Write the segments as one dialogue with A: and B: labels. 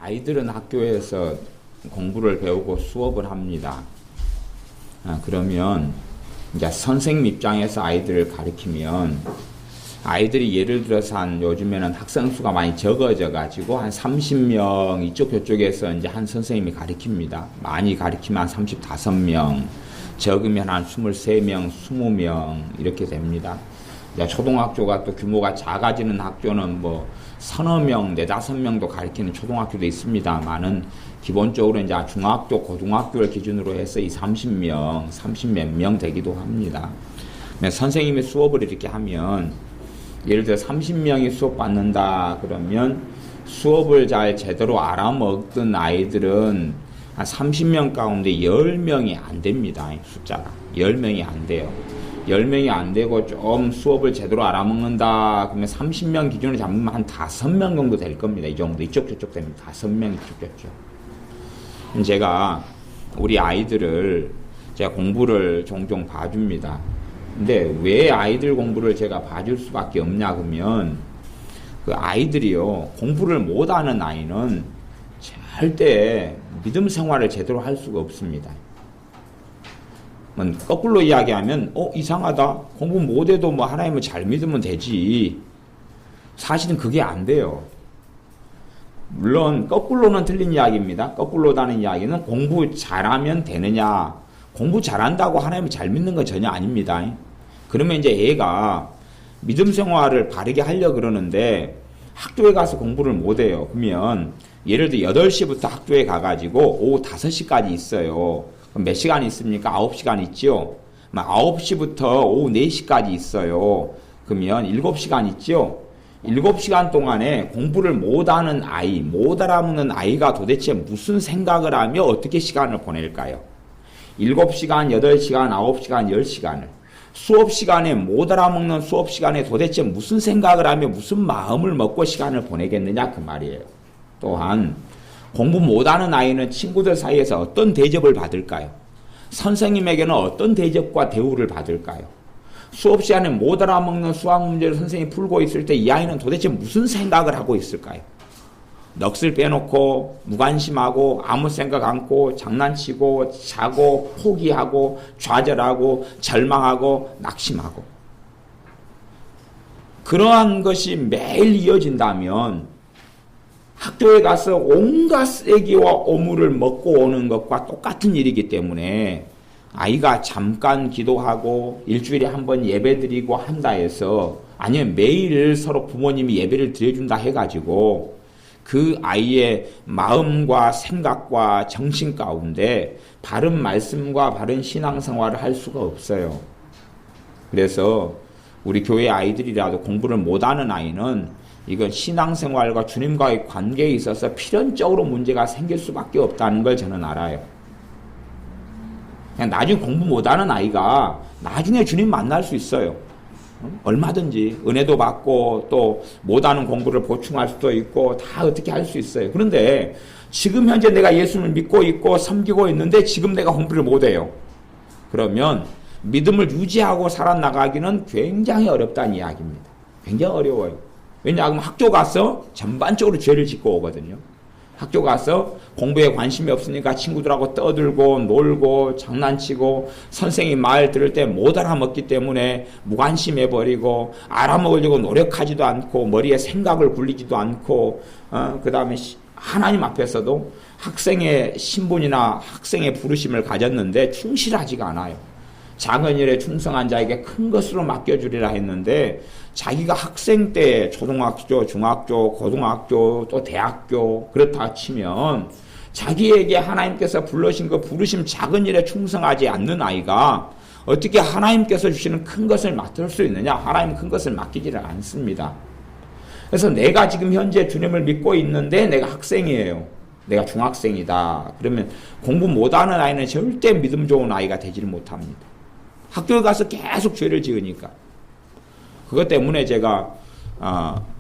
A: 아이들은 학교에서 공부를 배우고 수업을 합니다. 그러면 이제 선생님 입장에서 아이들을 가르치면 아이들이 예를 들어서 요즘에는 학생 수가 많이 적어져 가지고 한 30명 이쪽 저쪽에서 이제 한 선생님이 가르칩니다. 많이 가르치면 한 35명, 적으면 한 23명, 20명 이렇게 됩니다. 초등학교가 또 규모가 작아지는 학교는 뭐 서너 명, 네다섯 명도 가르치는 초등학교도 있습니다만은 기본적으로 이제 중학교, 고등학교를 기준으로 해서 이 30명, 30몇 명 되기도 합니다. 선생님이 수업을 이렇게 하면 예를 들어 30명이 수업 받는다 그러면 수업을 잘 제대로 알아먹던 아이들은 한 30명 가운데 10명이 안 됩니다. 숫자가 10명이 안 돼요. 10명이 안 되고 좀 수업을 제대로 알아먹는다 그러면 30명 기준으로 잡으면 한 5명 정도 될 겁니다. 이 정도 이쪽 저쪽 되면 5명 이쪽 저쪽. 제가 우리 아이들을 제가 공부를 종종 봐줍니다. 근데 왜 아이들 공부를 제가 봐줄 수밖에 없냐 그러면 그 아이들이요 공부를 못하는 아이는 절대 믿음 생활을 제대로 할 수가 없습니다. 거꾸로 이야기하면 이상하다 공부 못해도 뭐 하나님을 잘 믿으면 되지. 사실은 그게 안 돼요. 물론 거꾸로는 틀린 이야기입니다. 거꾸로다는 이야기는 공부 잘하면 되느냐, 공부 잘한다고 하나님을 잘 믿는 건 전혀 아닙니다. 그러면 이제 얘가 믿음 생활을 바르게 하려고 그러는데 학교에 가서 공부를 못해요. 그러면 예를 들어 8시부터 학교에 가가지고 오후 5시까지 있어요. 그럼 몇 시간 있습니까? 9시간 있죠. 9시부터 오후 4시까지 있어요. 그러면 7시간 있죠. 7시간 동안에 공부를 못하는 아이, 못 알아먹는 아이가 도대체 무슨 생각을 하며 어떻게 시간을 보낼까요? 7시간, 8시간, 9시간, 10시간을 수업 시간에 못 알아먹는 수업 시간에 도대체 무슨 생각을 하며 무슨 마음을 먹고 시간을 보내겠느냐 그 말이에요. 또한 공부 못하는 아이는 친구들 사이에서 어떤 대접을 받을까요? 선생님에게는 어떤 대접과 대우를 받을까요? 수업 시간에 못 알아먹는 수학 문제를 선생님이 풀고 있을 때 이 아이는 도대체 무슨 생각을 하고 있을까요? 넋을 빼놓고 무관심하고 아무 생각 않고 장난치고 자고 포기하고 좌절하고 절망하고 낙심하고 그러한 것이 매일 이어진다면 학교에 가서 온갖 쓰레기와 오물을 먹고 오는 것과 똑같은 일이기 때문에 아이가 잠깐 기도하고 일주일에 한 번 예배드리고 한다 해서 아니면 매일 서로 부모님이 예배를 드려준다 해가지고 그 아이의 마음과 생각과 정신 가운데 바른 말씀과 바른 신앙생활을 할 수가 없어요. 그래서 우리 교회 아이들이라도 공부를 못하는 아이는 이건 신앙생활과 주님과의 관계에 있어서 필연적으로 문제가 생길 수밖에 없다는 걸 저는 알아요. 그냥 나중에 공부 못하는 아이가 나중에 주님 만날 수 있어요. 얼마든지 은혜도 받고 또 못하는 공부를 보충할 수도 있고 다 어떻게 할 수 있어요. 그런데 지금 현재 내가 예수를 믿고 있고 섬기고 있는데 지금 내가 공부를 못해요. 그러면 믿음을 유지하고 살아나가기는 굉장히 어렵다는 이야기입니다. 굉장히 어려워요. 왜냐하면 학교 가서 전반적으로 죄를 짓고 오거든요. 학교 가서 공부에 관심이 없으니까 친구들하고 떠들고 놀고 장난치고 선생님 말 들을 때 못 알아먹기 때문에 무관심해버리고 알아먹으려고 노력하지도 않고 머리에 생각을 굴리지도 않고 그 다음에 하나님 앞에서도 학생의 신분이나 학생의 부르심을 가졌는데 충실하지가 않아요. 작은 일에 충성한 자에게 큰 것으로 맡겨주리라 했는데 자기가 학생 때 초등학교, 중학교, 고등학교, 또 대학교 그렇다 치면 자기에게 하나님께서 불러신 그 부르심 작은 일에 충성하지 않는 아이가 어떻게 하나님께서 주시는 큰 것을 맡을 수 있느냐? 하나님 큰 것을 맡기지를 않습니다. 그래서 내가 지금 현재 주님을 믿고 있는데 내가 학생이에요. 내가 중학생이다. 그러면 공부 못하는 아이는 절대 믿음 좋은 아이가 되지를 못합니다. 학교에 가서 계속 죄를 지으니까. 그것 때문에 제가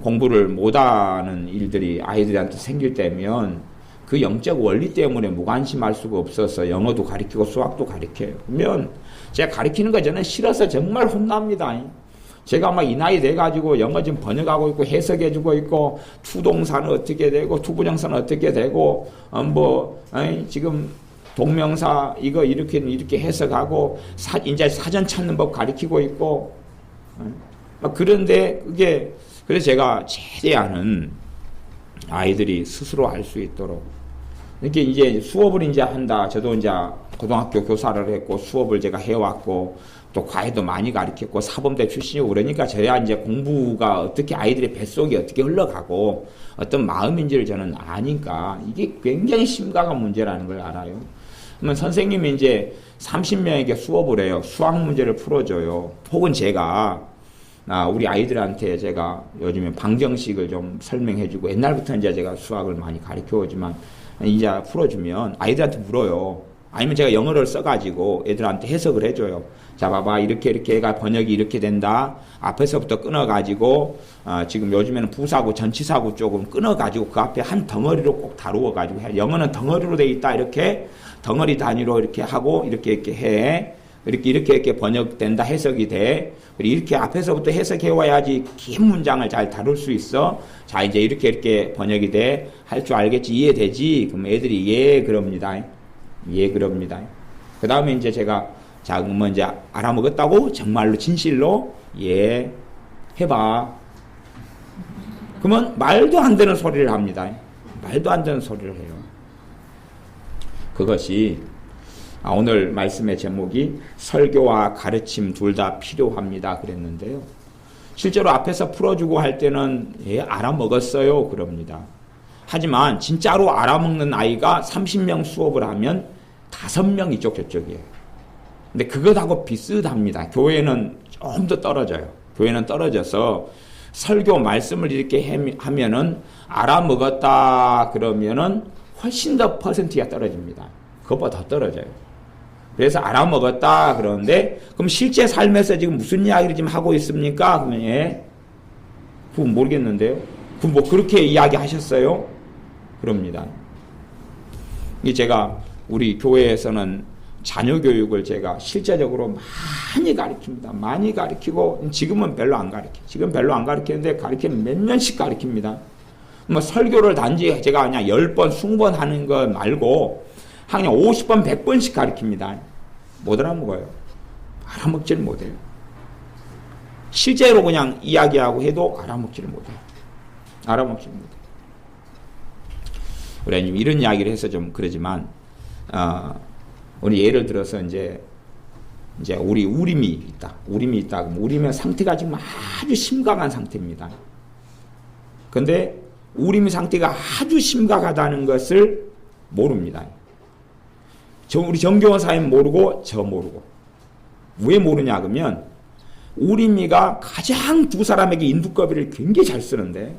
A: 공부를 못하는 일들이 아이들한테 생길 때면 그 영적 원리 때문에 무관심할 수가 없어서 영어도 가르치고 수학도 가르쳐요. 그러면 제가 가르치는 거 저는 싫어서 정말 혼납니다. 제가 막 이 나이 돼가지고 영어 지금 번역하고 있고 해석해주고 있고 투동사는 어떻게 되고 투부정사는 어떻게 되고 지금 동명사 이거 이렇게 해석하고 이제 사전 찾는 법 가르치고 있고 그런데 그래서 제가 최대한은 아이들이 스스로 알 수 있도록 이렇게 이제 수업을 이제 한다. 저도 이제 고등학교 교사를 했고 수업을 제가 해왔고 또 과외도 많이 가르쳤고 사범대 출신이고 그러니까 저야 이제 공부가 어떻게 아이들의 뱃속에 어떻게 흘러가고 어떤 마음인지를 저는 아니까 이게 굉장히 심각한 문제라는 걸 알아요. 그러면 선생님이 이제 30명에게 수업을 해요. 수학 문제를 풀어줘요. 혹은 제가 우리 아이들한테 제가 요즘에 방정식을 좀 설명해주고 옛날부터 이제 제가 수학을 많이 가르쳐오지만 이제 풀어주면 아이들한테 물어요. 아니면 제가 영어를 써가지고 애들한테 해석을 해줘요. 자, 봐봐. 이렇게 해가 번역이 이렇게 된다. 앞에서부터 끊어가지고, 지금 요즘에는 부사구, 전치사구 쪽은 끊어가지고 그 앞에 한 덩어리로 꼭 다루어가지고 해. 영어는 덩어리로 돼 있다. 이렇게 덩어리 단위로 이렇게 하고, 이렇게 해. 이렇게 번역된다. 해석이 돼. 이렇게 앞에서부터 해석해 와야지 긴 문장을 잘 다룰 수 있어. 자, 이제 이렇게 번역이 돼. 할 줄 알겠지? 이해되지? 그럼 애들이 예, 그럽니다. 예, 그럽니다. 그 다음에 이제 제가 자, 그러면 이제 알아먹었다고? 정말로 진실로? 예, 해봐. 그러면 말도 안 되는 소리를 합니다. 말도 안 되는 소리를 해요. 그것이 오늘 말씀의 제목이 설교와 가르침 둘 다 필요합니다 그랬는데요. 실제로 앞에서 풀어주고 할 때는 예, 알아먹었어요 그럽니다. 하지만 진짜로 알아먹는 아이가 30명 수업을 하면 5명 이쪽 저쪽이에요. 근데 그것하고 비슷합니다. 교회는 좀 더 떨어져요. 교회는 떨어져서 설교 말씀을 이렇게 하면은 알아먹었다 그러면은 훨씬 더 퍼센트가 떨어집니다. 그것보다 더 떨어져요. 그래서 알아먹었다 그러는데 그럼 실제 삶에서 지금 무슨 이야기를 지금 하고 있습니까? 그러면 예? 그건 모르겠는데요. 그럼 뭐 그렇게 이야기하셨어요? 그럽니다. 이 제가 우리 교회에서는 자녀 교육을 제가 실제적으로 많이 가르칩니다. 많이 가르치고 지금은 별로 안 가르쳐. 지금 별로 안 가르치는데 가르치면 몇 년씩 가르칩니다. 뭐 설교를 단지 제가 그냥 10번, 20번 하는 거 말고 그냥 50번, 100번씩 가르칩니다. 못 알아먹어요. 알아먹지를 못해요. 실제로 그냥 이야기하고 해도 알아먹지를 못해요. 알아먹지를 못해요. 우리 이런 이야기를 해서 좀 그러지만 우리 예를 들어서 이제 우리 우림이 있다. 우림이 있다. 그럼 우림의 상태가 지금 아주 심각한 상태입니다. 근데 우림의 상태가 아주 심각하다는 것을 모릅니다. 우리 정교사님 모르고 저 모르고. 왜 모르냐 그러면 우림이가 가장 두 사람에게 인두꺼비를 굉장히 잘 쓰는데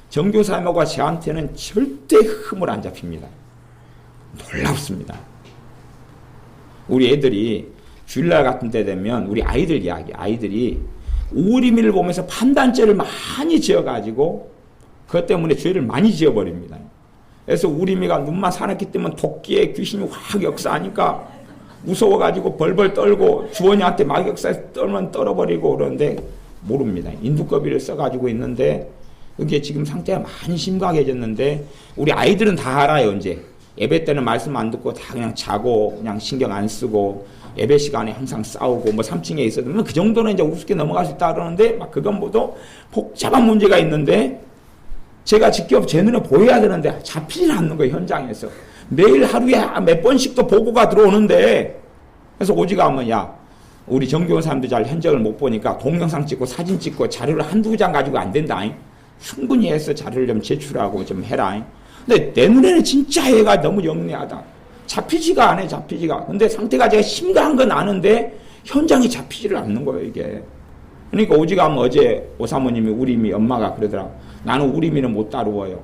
A: 정교사님하고 저한테는 절대 흠을 안 잡힙니다. 놀랍습니다. 우리 애들이 주일날 같은 때 되면 우리 아이들 이야기, 아이들이 우림이를 보면서 판단죄를 많이 지어가지고 그것 때문에 죄를 많이 지어버립니다. 그래서 우림이가 눈만 사납기 때문에 토끼에 귀신이 확 역사하니까 무서워가지고 벌벌 떨고 주원이한테 막 역사해서 떨면 떨어버리고 그러는데 모릅니다. 인두꺼비를 써가지고 있는데 그게 지금 상태가 많이 심각해졌는데 우리 아이들은 다 알아요. 이제 예배 때는 말씀 안 듣고 다 그냥 자고 그냥 신경 안 쓰고 예배 시간에 항상 싸우고 뭐 3층에 있어도 그 정도는 이제 우습게 넘어갈 수 있다 그러는데 막 그건 모두 복잡한 문제가 있는데 제가 직접 제 눈에 보여야 되는데 잡히질 않는 거예요. 현장에서 매일 하루에 몇 번씩도 보고가 들어오는데 그래서 오지가 하면 야 우리 정교원 사람들 잘 현장을 못 보니까 동영상 찍고 사진 찍고 자료를 한두 장 가지고 안 된다. 충분히 해서 자료를 좀 제출하고 좀 해라. 근데 내 눈에는 진짜 얘가 너무 영리하다. 잡히지가 않아요. 잡히지가. 근데 상태가 제가 심각한 건 아는데 현장이 잡히지를 않는 거예요. 이게. 그러니까 오지가 하면 어제 오사모님이 우림이 엄마가 그러더라. 나는 우림이는 못 다루어요.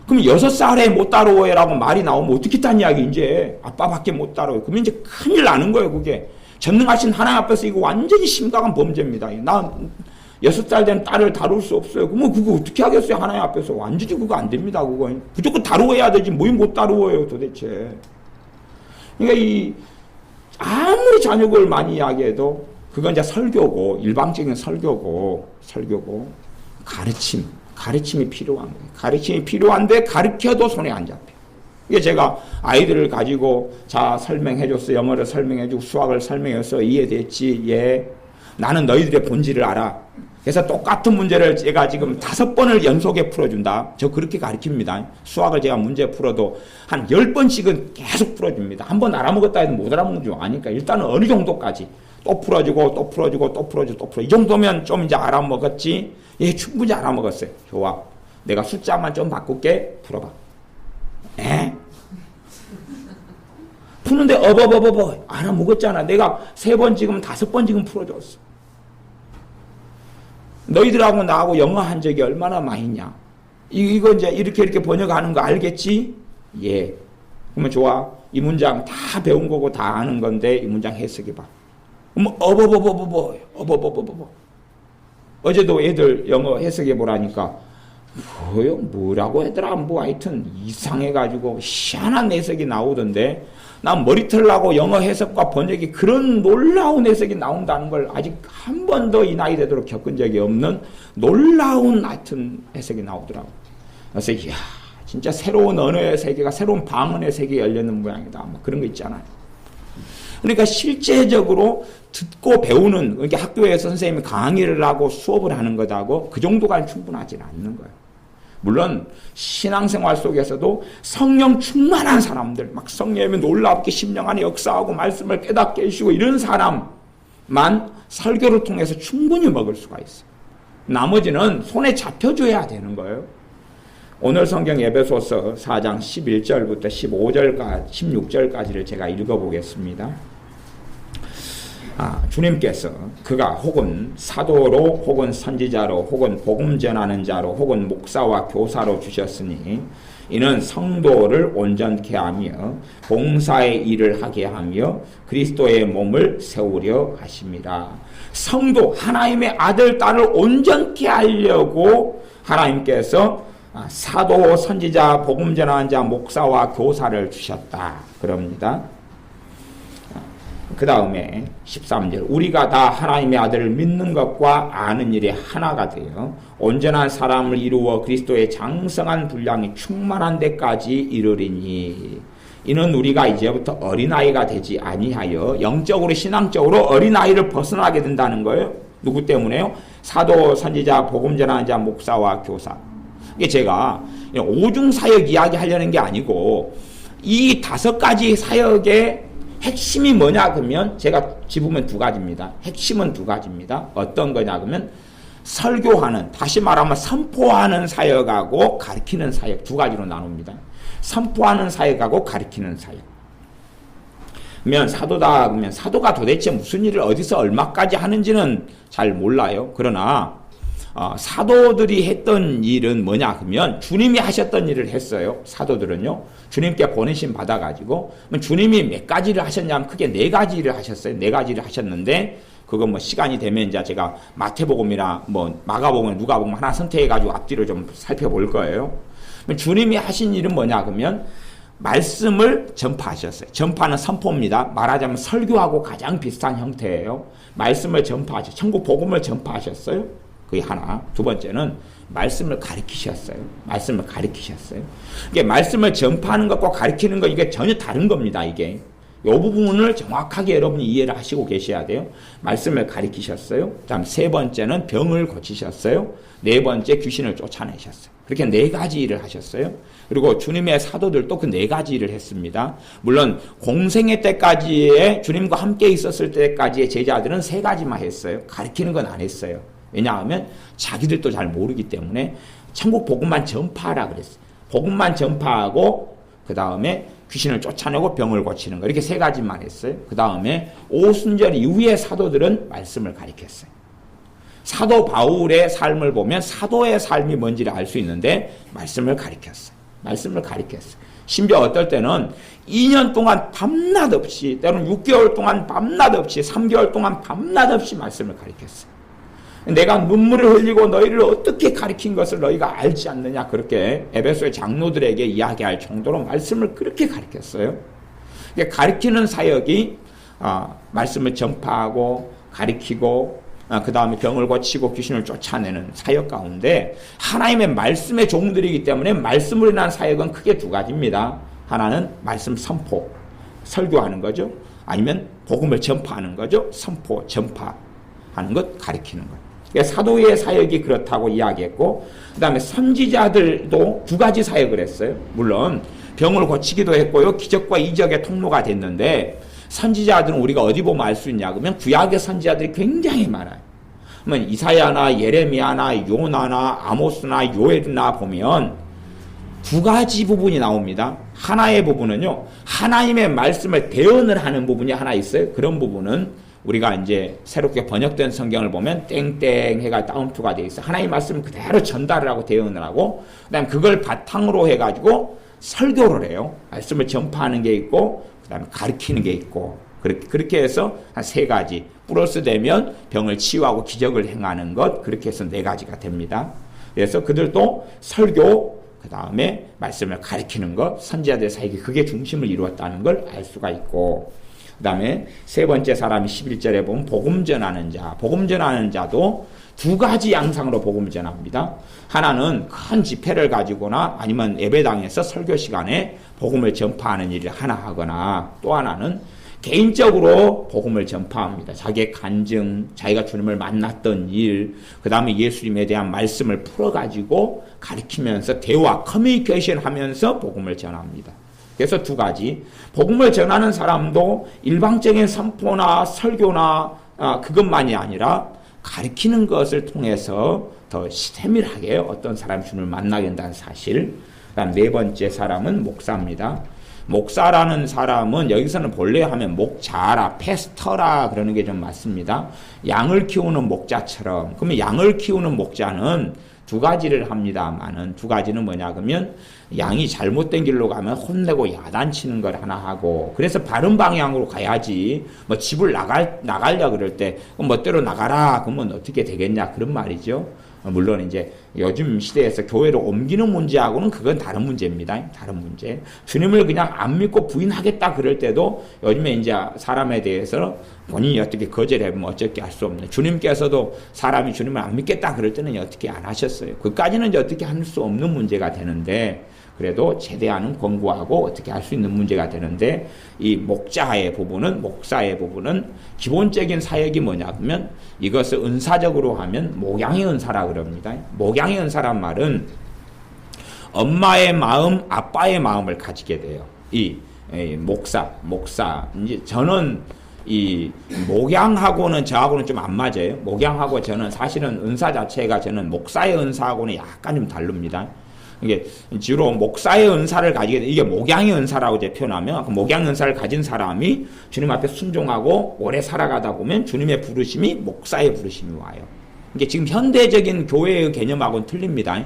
A: 그럼 6살에 못 다루어요 라고 말이 나오면 어떻게 딴 이야기 이제 아빠밖에 못 다루어요. 그러면 이제 큰일 나는 거예요. 그게. 전능하신 하나님 앞에서 이거 완전히 심각한 범죄입니다. 나 6살 된 딸을 다룰 수 없어요. 그러면 그거 어떻게 하겠어요? 하나님 앞에서. 완전히 그거 안 됩니다. 그거. 무조건 다루어야 되지. 뭐 못 다루어요 도대체. 그러니까 아무리 자녀를 많이 이야기해도 그건 이제 설교고, 일방적인 설교고, 가르침이 필요한 거예요. 가르침이 필요한데 가르쳐도 손에 안 잡혀. 이게 제가 아이들을 가지고 자 설명해줬어. 영어를 설명해주고 수학을 설명해서 이해됐지. 예. 나는 너희들의 본질을 알아. 그래서 똑같은 문제를 제가 지금 5번을 연속에 풀어준다. 저 그렇게 가르칩니다. 수학을 제가 문제 풀어도 한 10번씩은 계속 풀어줍니다. 한 번 알아먹었다 해도 못 알아먹는 줄 아니까 일단은 어느 정도까지 또 풀어주고 또 풀어주고 또 풀어주고 또 풀어주고 이 정도면 좀 이제 알아먹었지. 예, 충분히 알아먹었어요. 좋아. 내가 숫자만 좀 바꿀게. 풀어봐. 에? 푸는데 알아먹었잖아. 내가 3번 지금 5번 지금 풀어줬어. 너희들하고 나하고 영어 한 적이 얼마나 많이 있냐. 이거 이제 이렇게 번역하는 거 알겠지? 예. 그러면 좋아. 이 문장 다 배운 거고 다 아는 건데 이 문장 해석해봐. 그러면 어제도 애들 영어 해석해보라니까 뭐라고 하더라. 뭐 하여튼 이상해가지고 희한한 해석이 나오던데 난 머리 털라고 영어 해석과 번역이 그런 놀라운 해석이 나온다는 걸 아직 한 번도 이 나이 되도록 겪은 적이 없는 놀라운 하여튼 해석이 나오더라고. 그래서 이야 진짜 새로운 언어의 세계가 새로운 방언의 세계에 열리는 모양이다. 뭐 그런 거 있잖아요. 그러니까 실제적으로 듣고 배우는 그러니까 학교에서 선생님이 강의를 하고 수업을 하는 것하고 그 정도가 충분하지는 않는 거예요. 물론 신앙생활 속에서도 성령 충만한 사람들 막 성령이 놀랍게 심령 안에 역사하고 말씀을 깨닫게 해주시고 이런 사람만 설교를 통해서 충분히 먹을 수가 있어요. 나머지는 손에 잡혀줘야 되는 거예요. 오늘 성경 에베소서 4장 11절부터 16절까지를 제가 읽어보겠습니다. 주님께서 그가 혹은 사도로 혹은 선지자로 혹은 복음 전하는 자로 혹은 목사와 교사로 주셨으니 이는 성도를 온전케 하며 봉사의 일을 하게 하며 그리스도의 몸을 세우려 하십니다. 성도 하나님의 아들 딸을 온전케 하려고 하나님께서 사도 선지자 복음 전하는 자 목사와 교사를 주셨다 그럽니다. 그 다음에 13절 우리가 다 하나님의 아들을 믿는 것과 아는 일에 하나가 되어 온전한 사람을 이루어 그리스도의 장성한 분량이 충만한 데까지 이르리니 이는 우리가 이제부터 어린아이가 되지 아니하여 영적으로 신앙적으로 어린아이를 벗어나게 된다는 거예요. 누구 때문에요? 사도 선지자 복음 전하는 자 목사와 교사. 이게 제가 오중사역 이야기 하려는 게 아니고 이 5가지 사역의 핵심이 뭐냐 그러면 제가 집으면 2가지입니다. 핵심은 2가지입니다. 어떤 거냐 그러면 설교하는 다시 말하면 선포하는 사역하고 가르치는 사역 2가지로 나눕니다. 선포하는 사역하고 가르치는 사역. 그러면 사도다 그러면 사도가 도대체 무슨 일을 어디서 얼마까지 하는지는 잘 몰라요. 그러나 사도들이 했던 일은 뭐냐 그러면 주님이 하셨던 일을 했어요. 사도들은요. 주님께 보내심 받아가지고 주님이 몇 가지를 하셨냐면 크게 4가지를 하셨어요. 4가지를 하셨는데 그건 뭐 시간이 되면 이제 제가 마태복음이나 뭐 마가복음, 누가복음 하나 선택해가지고 앞뒤로 좀 살펴볼 거예요. 주님이 하신 일은 뭐냐 그러면 말씀을 전파하셨어요. 전파는 선포입니다. 말하자면 설교하고 가장 비슷한 형태예요. 말씀을 전파하셨어요. 천국 복음을 전파하셨어요. 그게 하나. 2번째는 말씀을 가르치셨어요. 말씀을 가르치셨어요. 이게 말씀을 전파하는 것과 가르치는 것 이게 전혀 다른 겁니다. 이게. 이 부분을 정확하게 여러분이 이해를 하시고 계셔야 돼요. 말씀을 가르치셨어요. 다음 3번째는 병을 고치셨어요. 4번째 귀신을 쫓아내셨어요. 그렇게 4가지 일을 하셨어요. 그리고 주님의 사도들도 그 4가지 일을 했습니다. 물론 공생애 때까지의 주님과 함께 있었을 때까지의 제자들은 3가지만 했어요. 가르치는 건 안 했어요. 왜냐하면 자기들도 잘 모르기 때문에 천국 복음만 전파하라 그랬어요. 복음만 전파하고 그 다음에 귀신을 쫓아내고 병을 고치는 거 이렇게 3가지만 했어요. 그 다음에 오순절 이후의 사도들은 말씀을 가르쳤어요. 사도 바울의 삶을 보면 사도의 삶이 뭔지를 알 수 있는데 말씀을 가르쳤어요. 말씀을 가르쳤어요. 심지어 어떨 때는 2년 동안 밤낮 없이 때로는 6개월 동안 밤낮 없이 3개월 동안 밤낮 없이 말씀을 가르쳤어요. 내가 눈물을 흘리고 너희를 어떻게 가르친 것을 너희가 알지 않느냐 그렇게 에베소의 장로들에게 이야기할 정도로 말씀을 그렇게 가르쳤어요. 가르치는 사역이 말씀을 전파하고 가리키고 그 다음에 병을 고치고 귀신을 쫓아내는 사역 가운데 하나님의 말씀의 종들이기 때문에 말씀으로 인한 사역은 크게 두 가지입니다. 하나는 말씀 선포, 설교하는 거죠. 아니면 복음을 전파하는 거죠. 선포, 전파하는 것, 가리키는 것. 그러니까 사도의 사역이 그렇다고 이야기했고 그 다음에 선지자들도 두 가지 사역을 했어요. 물론 병을 고치기도 했고요. 기적과 이적의 통로가 됐는데 선지자들은 우리가 어디 보면 알 수 있냐 그러면 구약의 선지자들이 굉장히 많아요. 그러면 이사야나 예레미야나 요나나 아모스나 요엘이나 보면 두 가지 부분이 나옵니다. 하나의 부분은요, 하나님의 말씀을 대언을 하는 부분이 하나 있어요. 그런 부분은 우리가 이제 새롭게 번역된 성경을 보면 땡땡 해가 다운투가 되어 있어요. 하나님의 말씀을 그대로 전달을 하고 대언을 하고 그다음 그걸 바탕으로 해가지고 설교를 해요. 말씀을 전파하는 게 있고 그다음에 가르치는 게 있고 그렇게 해서 한 세 가지 플러스 되면 병을 치유하고 기적을 행하는 것 그렇게 해서 네 가지가 됩니다. 그래서 그들도 설교 그 다음에 말씀을 가르치는 것 선지자들의 사역이 그게 중심을 이루었다는 걸 알 수가 있고 그 다음에 세 번째 사람이 11절에 보면 복음 전하는 자 복음 전하는 자도 두 가지 양상으로 복음을 전합니다. 하나는 큰 집회를 가지거나 아니면 예배당에서 설교 시간에 복음을 전파하는 일을 하나 하거나 또 하나는 개인적으로 복음을 전파합니다. 자기의 간증, 자기가 주님을 만났던 일, 그 다음에 예수님에 대한 말씀을 풀어가지고 가르치면서 대화, 커뮤니케이션 하면서 복음을 전합니다. 그래서 두 가지. 복음을 전하는 사람도 일방적인 선포나 설교나 그것만이 아니라 가르치는 것을 통해서 더 세밀하게 어떤 사람이 주님을 만나게 된다는 사실. 그다음 네 번째 사람은 목사입니다. 목사라는 사람은 여기서는 본래 하면 목자라, 패스터라 그러는 게 좀 맞습니다. 양을 키우는 목자처럼. 그러면 양을 키우는 목자는 두 가지를 합니다만은 두 가지는 뭐냐 그러면 양이 잘못된 길로 가면 혼내고 야단치는 걸 하나 하고 그래서 바른 방향으로 가야지 뭐 집을 나가려 그럴 때 멋대로 나가라 그러면 어떻게 되겠냐 그런 말이죠. 물론 이제 요즘 시대에서 교회로 옮기는 문제하고는 그건 다른 문제입니다. 다른 문제. 주님을 그냥 안 믿고 부인하겠다 그럴 때도 요즘에 이제 사람에 대해서 본인이 어떻게 거절하면 어떻게 할 수 없는. 주님께서도 사람이 주님을 안 믿겠다 그럴 때는 어떻게 안 하셨어요. 그까지는 이제 어떻게 할 수 없는 문제가 되는데 그래도 제대하는 권고하고 어떻게 할 수 있는 문제가 되는데 이 목사의 부분은 기본적인 사역이 뭐냐 그러면 이것을 은사적으로 하면 목양의 은사라 그럽니다. 목양의 은사란 말은 엄마의 마음, 아빠의 마음을 가지게 돼요. 이 목사 이제 저는 이 목양하고는 저하고는 좀 안 맞아요. 목양하고 저는 사실은 은사 자체가 저는 목사의 은사하고는 약간 좀 다릅니다. 이게 주로 목사의 은사를 가지게 돼. 이게 목양의 은사라고 이제 표현하면 그 목양의 은사를 가진 사람이 주님 앞에 순종하고 오래 살아가다 보면 주님의 부르심이 목사의 부르심이 와요. 이게 지금 현대적인 교회의 개념하고는 틀립니다.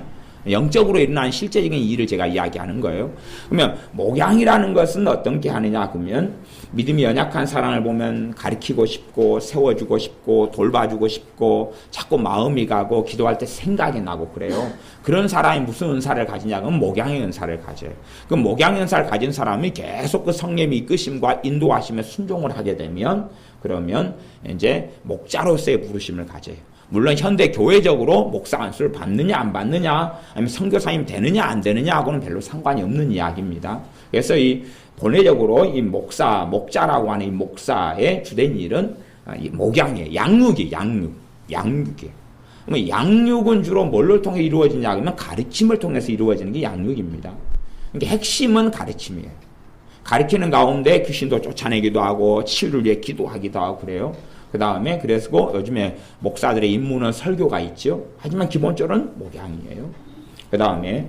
A: 영적으로 일어나는 실제적인 일을 제가 이야기하는 거예요. 그러면 목양이라는 것은 어떤 게 하느냐 그러면 믿음이 연약한 사람을 보면 가르치고 싶고 세워주고 싶고 돌봐주고 싶고 자꾸 마음이 가고 기도할 때 생각이 나고 그래요. 그런 사람이 무슨 은사를 가지냐 그러면 목양의 은사를 가져요. 그 목양의 은사를 가진 사람이 계속 그 성령의 이끄심과 인도하심에 순종을 하게 되면 그러면 이제 목자로서의 부르심을 가져요. 물론 현대 교회적으로 목사 안수를 받느냐 안 받느냐 아니면 선교사님 되느냐 안 되느냐 하고는 별로 상관이 없는 이야기입니다. 그래서 이 본래적으로 이 목자라고 하는 이 목사의 주된 일은 이 목양이에요. 양육이에요. 그러면 양육은 주로 뭘로 통해 이루어지냐 그러면 가르침을 통해서 이루어지는 게 양육입니다. 그러니까 핵심은 가르침이에요. 가르치는 가운데 귀신도 쫓아내기도 하고 치유를 위해 기도하기도 하고 그래요. 그 다음에 그래서 요즘에 목사들의 임무는 설교가 있죠. 하지만 기본적으로는 목양이에요. 그 다음에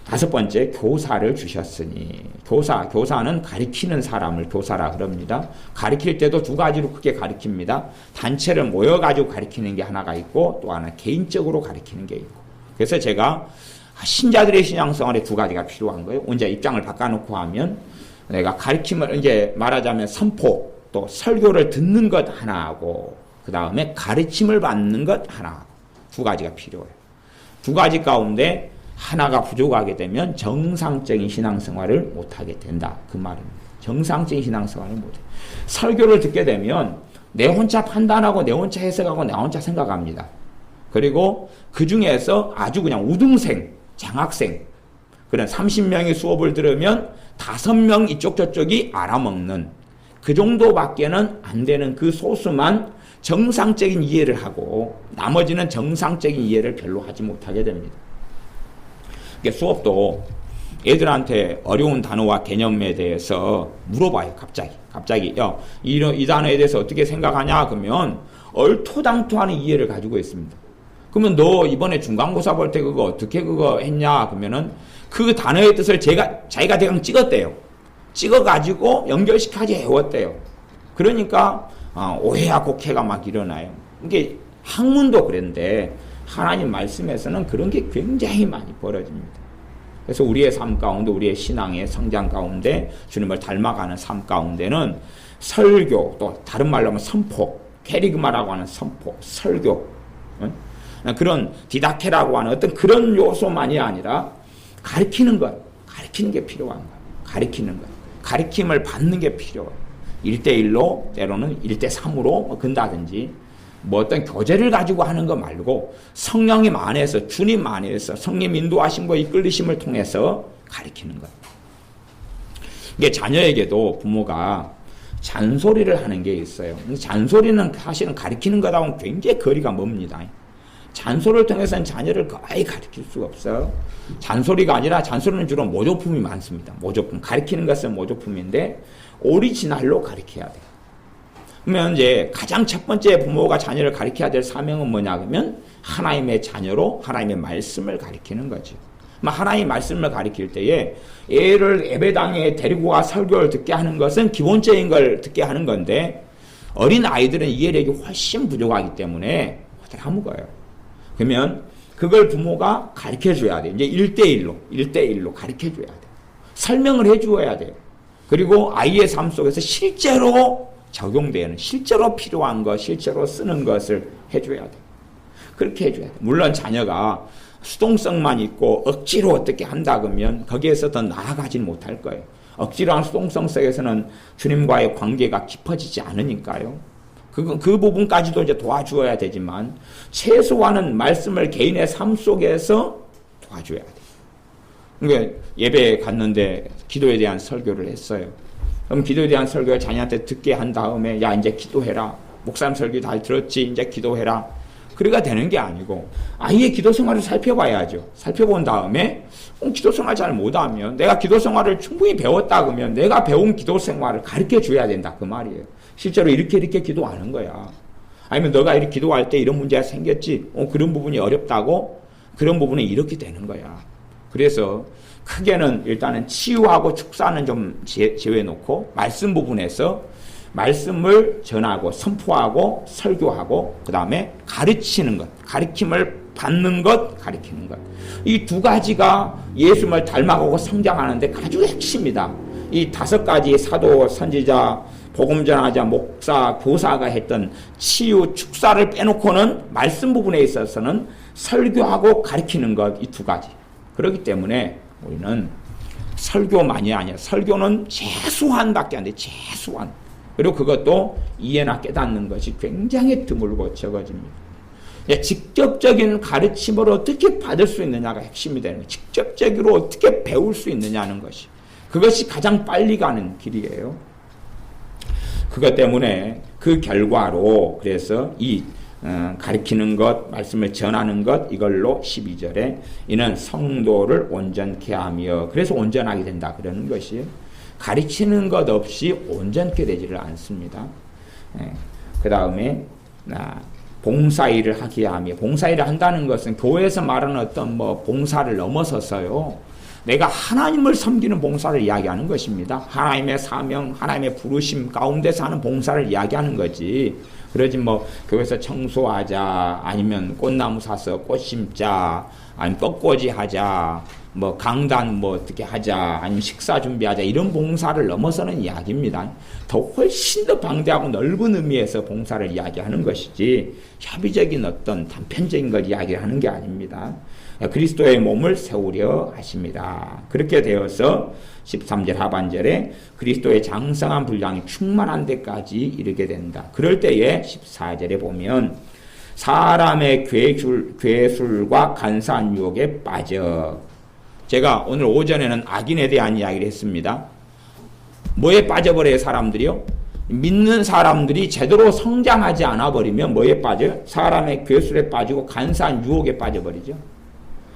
A: 다섯 번째 교사를 주셨으니 교사는 가르치는 사람을 교사라 그럽니다. 가르칠 때도 두 가지로 크게 가르칩니다. 단체를 모여가지고 가르치는 게 하나가 있고 또 하나 개인적으로 가르치는 게 있고 그래서 제가 신자들의 신앙생활에 두 가지가 필요한 거예요. 혼자 입장을 바꿔놓고 하면 내가 가르침을 이제 말하자면 선포 또 설교를 듣는 것 하나하고 그 다음에 가르침을 받는 것 하나하고 두 가지가 필요해요. 두 가지 가운데 하나가 부족하게 되면 정상적인 신앙생활을 못하게 된다. 그 말입니다. 정상적인 신앙생활을 못해요. 설교를 듣게 되면 내 혼자 판단하고 내 혼자 해석하고 내 혼자 생각합니다. 그리고 그 중에서 아주 그냥 우등생, 장학생, 그런 30명이 수업을 들으면 5명 이쪽 저쪽이 알아먹는 그 정도밖에는 안 되는 그 소수만 정상적인 이해를 하고 나머지는 정상적인 이해를 별로 하지 못하게 됩니다. 수업도 애들한테 어려운 단어와 개념에 대해서 물어봐요. 갑자기 이 단어에 대해서 어떻게 생각하냐 그러면 얼토당토하는 이해를 가지고 있습니다. 그러면 너 이번에 중간고사 볼 때 그거 어떻게 그거 했냐 그러면은 그 단어의 뜻을 자기가 대강 찍었대요. 찍어가지고 연결시켜서 외웠대요. 그러니까 오해와 곡해가 막 일어나요. 이게 학문도 그런데 하나님 말씀에서는 그런 게 굉장히 많이 벌어집니다. 그래서 우리의 삶 가운데 우리의 신앙의 성장 가운데 주님을 닮아가는 삶 가운데는 설교 또 다른 말로 하면 선포 캐리그마라고 하는 선포 설교 그런 디다케라고 하는 어떤 그런 요소만이 아니라 가르치는 게 필요한 거예요. 가르침을 받는 게 필요해요. 1대1로 때로는 1대3으로 근다든지 뭐 어떤 교재를 가지고 하는 거 말고 성령님 안에서 주님 안에서 성령 인도하심과 이끌리심을 통해서 가르치는 거예요. 이게 자녀에게도 부모가 잔소리를 하는 게 있어요. 잔소리는 사실은 가르치는 거하고는 굉장히 거리가 멉니다. 잔소리를 통해서는 자녀를 거의 가르칠 수가 없어요. 잔소리가 아니라 잔소리는 주로 모조품이 많습니다. 모조품. 가르치는 것은 모조품인데 오리지널로 가르쳐야 돼요. 그러면 이제 가장 첫 번째 부모가 자녀를 가르쳐야 될 사명은 뭐냐 그러면 하나님의 자녀로 하나님의 말씀을 가르치는 거죠. 하나님의 말씀을 가르칠 때에 애를 예배당에 데리고 가 설교를 듣게 하는 것은 기본적인 걸 듣게 하는 건데 어린 아이들은 이해력이 훨씬 부족하기 때문에 까먹어요. 그러면 그걸 부모가 가르쳐줘야 돼요. 이제 1대1로 가르쳐줘야 돼요. 설명을 해주어야 돼요. 그리고 아이의 삶 속에서 실제로 적용되는, 실제로 필요한 것, 실제로 쓰는 것을 해줘야 돼요. 그렇게 해줘야 돼요. 물론 자녀가 수동성만 있고 억지로 어떻게 한다 그러면 거기에서 더 나아가지는 못할 거예요. 억지로 한 수동성 속에서는 주님과의 관계가 깊어지지 않으니까요. 그 부분까지도 이제 도와주어야 되지만 최소한은 말씀을 개인의 삶 속에서 도와줘야 돼요. 그러니까 예배에 갔는데 기도에 대한 설교를 했어요. 그럼 기도에 대한 설교를 자녀한테 듣게 한 다음에 야 이제 기도해라. 목사님 설교 다 들었지 이제 기도해라. 그래가 되는 게 아니고 아이의 기도 생활을 살펴봐야죠. 살펴본 다음에 기도 생활 잘 못하면 내가 기도 생활을 충분히 배웠다 그러면 내가 배운 기도 생활을 가르쳐 줘야 된다 그 말이에요. 실제로 이렇게 기도하는 거야. 아니면 너가 이렇게 기도할 때 이런 문제가 생겼지. 그런 부분이 어렵다고 그런 부분은 이렇게 되는 거야. 그래서 크게는 일단은 치유하고 축사는 좀 제외해놓고 말씀 부분에서 말씀을 전하고 선포하고 설교하고 그 다음에 가르치는 것, 가르침을 받는 것, 가르치는 것. 이 두 가지가 예수님을 닮아가고 성장하는데 아주 핵심이다. 이 5가지 사도, 선지자, 복음 전하자, 목사, 교사가 했던 치유, 축사를 빼놓고는 말씀 부분에 있어서는 설교하고 가르치는 것, 이 2가지. 그렇기 때문에 우리는 설교만이 아니라 설교는 최소한밖에 안 돼. 최소한. 그리고 그것도 이해나 깨닫는 것이 굉장히 드물고 적어집니다. 직접적인 가르침을 어떻게 받을 수 있느냐가 핵심이 되는 거예요. 직접적으로 어떻게 배울 수 있느냐는 것이. 그것이 가장 빨리 가는 길이에요. 그것 때문에 그 결과로 그래서 이 가르치는 것, 말씀을 전하는 것 이걸로 12절에 이는 성도를 온전케 하며 그래서 온전하게 된다 그러는 것이에요. 가르치는 것 없이 온전케 되지를 않습니다. 그 다음에 봉사일을 하게 하며 봉사일을 한다는 것은 교회에서 말하는 어떤 봉사를 넘어서서요. 내가 하나님을 섬기는 봉사를 이야기하는 것입니다. 하나님의 사명, 하나님의 부르심 가운데서 하는 봉사를 이야기하는 거지. 그러지 교회에서 청소하자, 아니면 꽃나무 사서 꽃 심자, 아니면 벚꽃이 하자, 강단 어떻게 하자, 아니면 식사 준비하자, 이런 봉사를 넘어서는 이야기입니다. 더 훨씬 더 방대하고 넓은 의미에서 봉사를 이야기하는 것이지, 협의적인 어떤 단편적인 걸 이야기하는 게 아닙니다. 그리스도의 몸을 세우려 하십니다. 그렇게 되어서 13절 하반절에 그리스도의 장성한 분량이 충만한 데까지 이르게 된다. 그럴 때에 14절에 보면 사람의 괴술과 간사한 유혹에 빠져. 제가 오늘 오전에는 악인에 대한 이야기를 했습니다. 뭐에 빠져버려요, 사람들이요? 믿는 사람들이 제대로 성장하지 않아 버리면 뭐에 빠져요? 사람의 괴술에 빠지고 간사한 유혹에 빠져버리죠.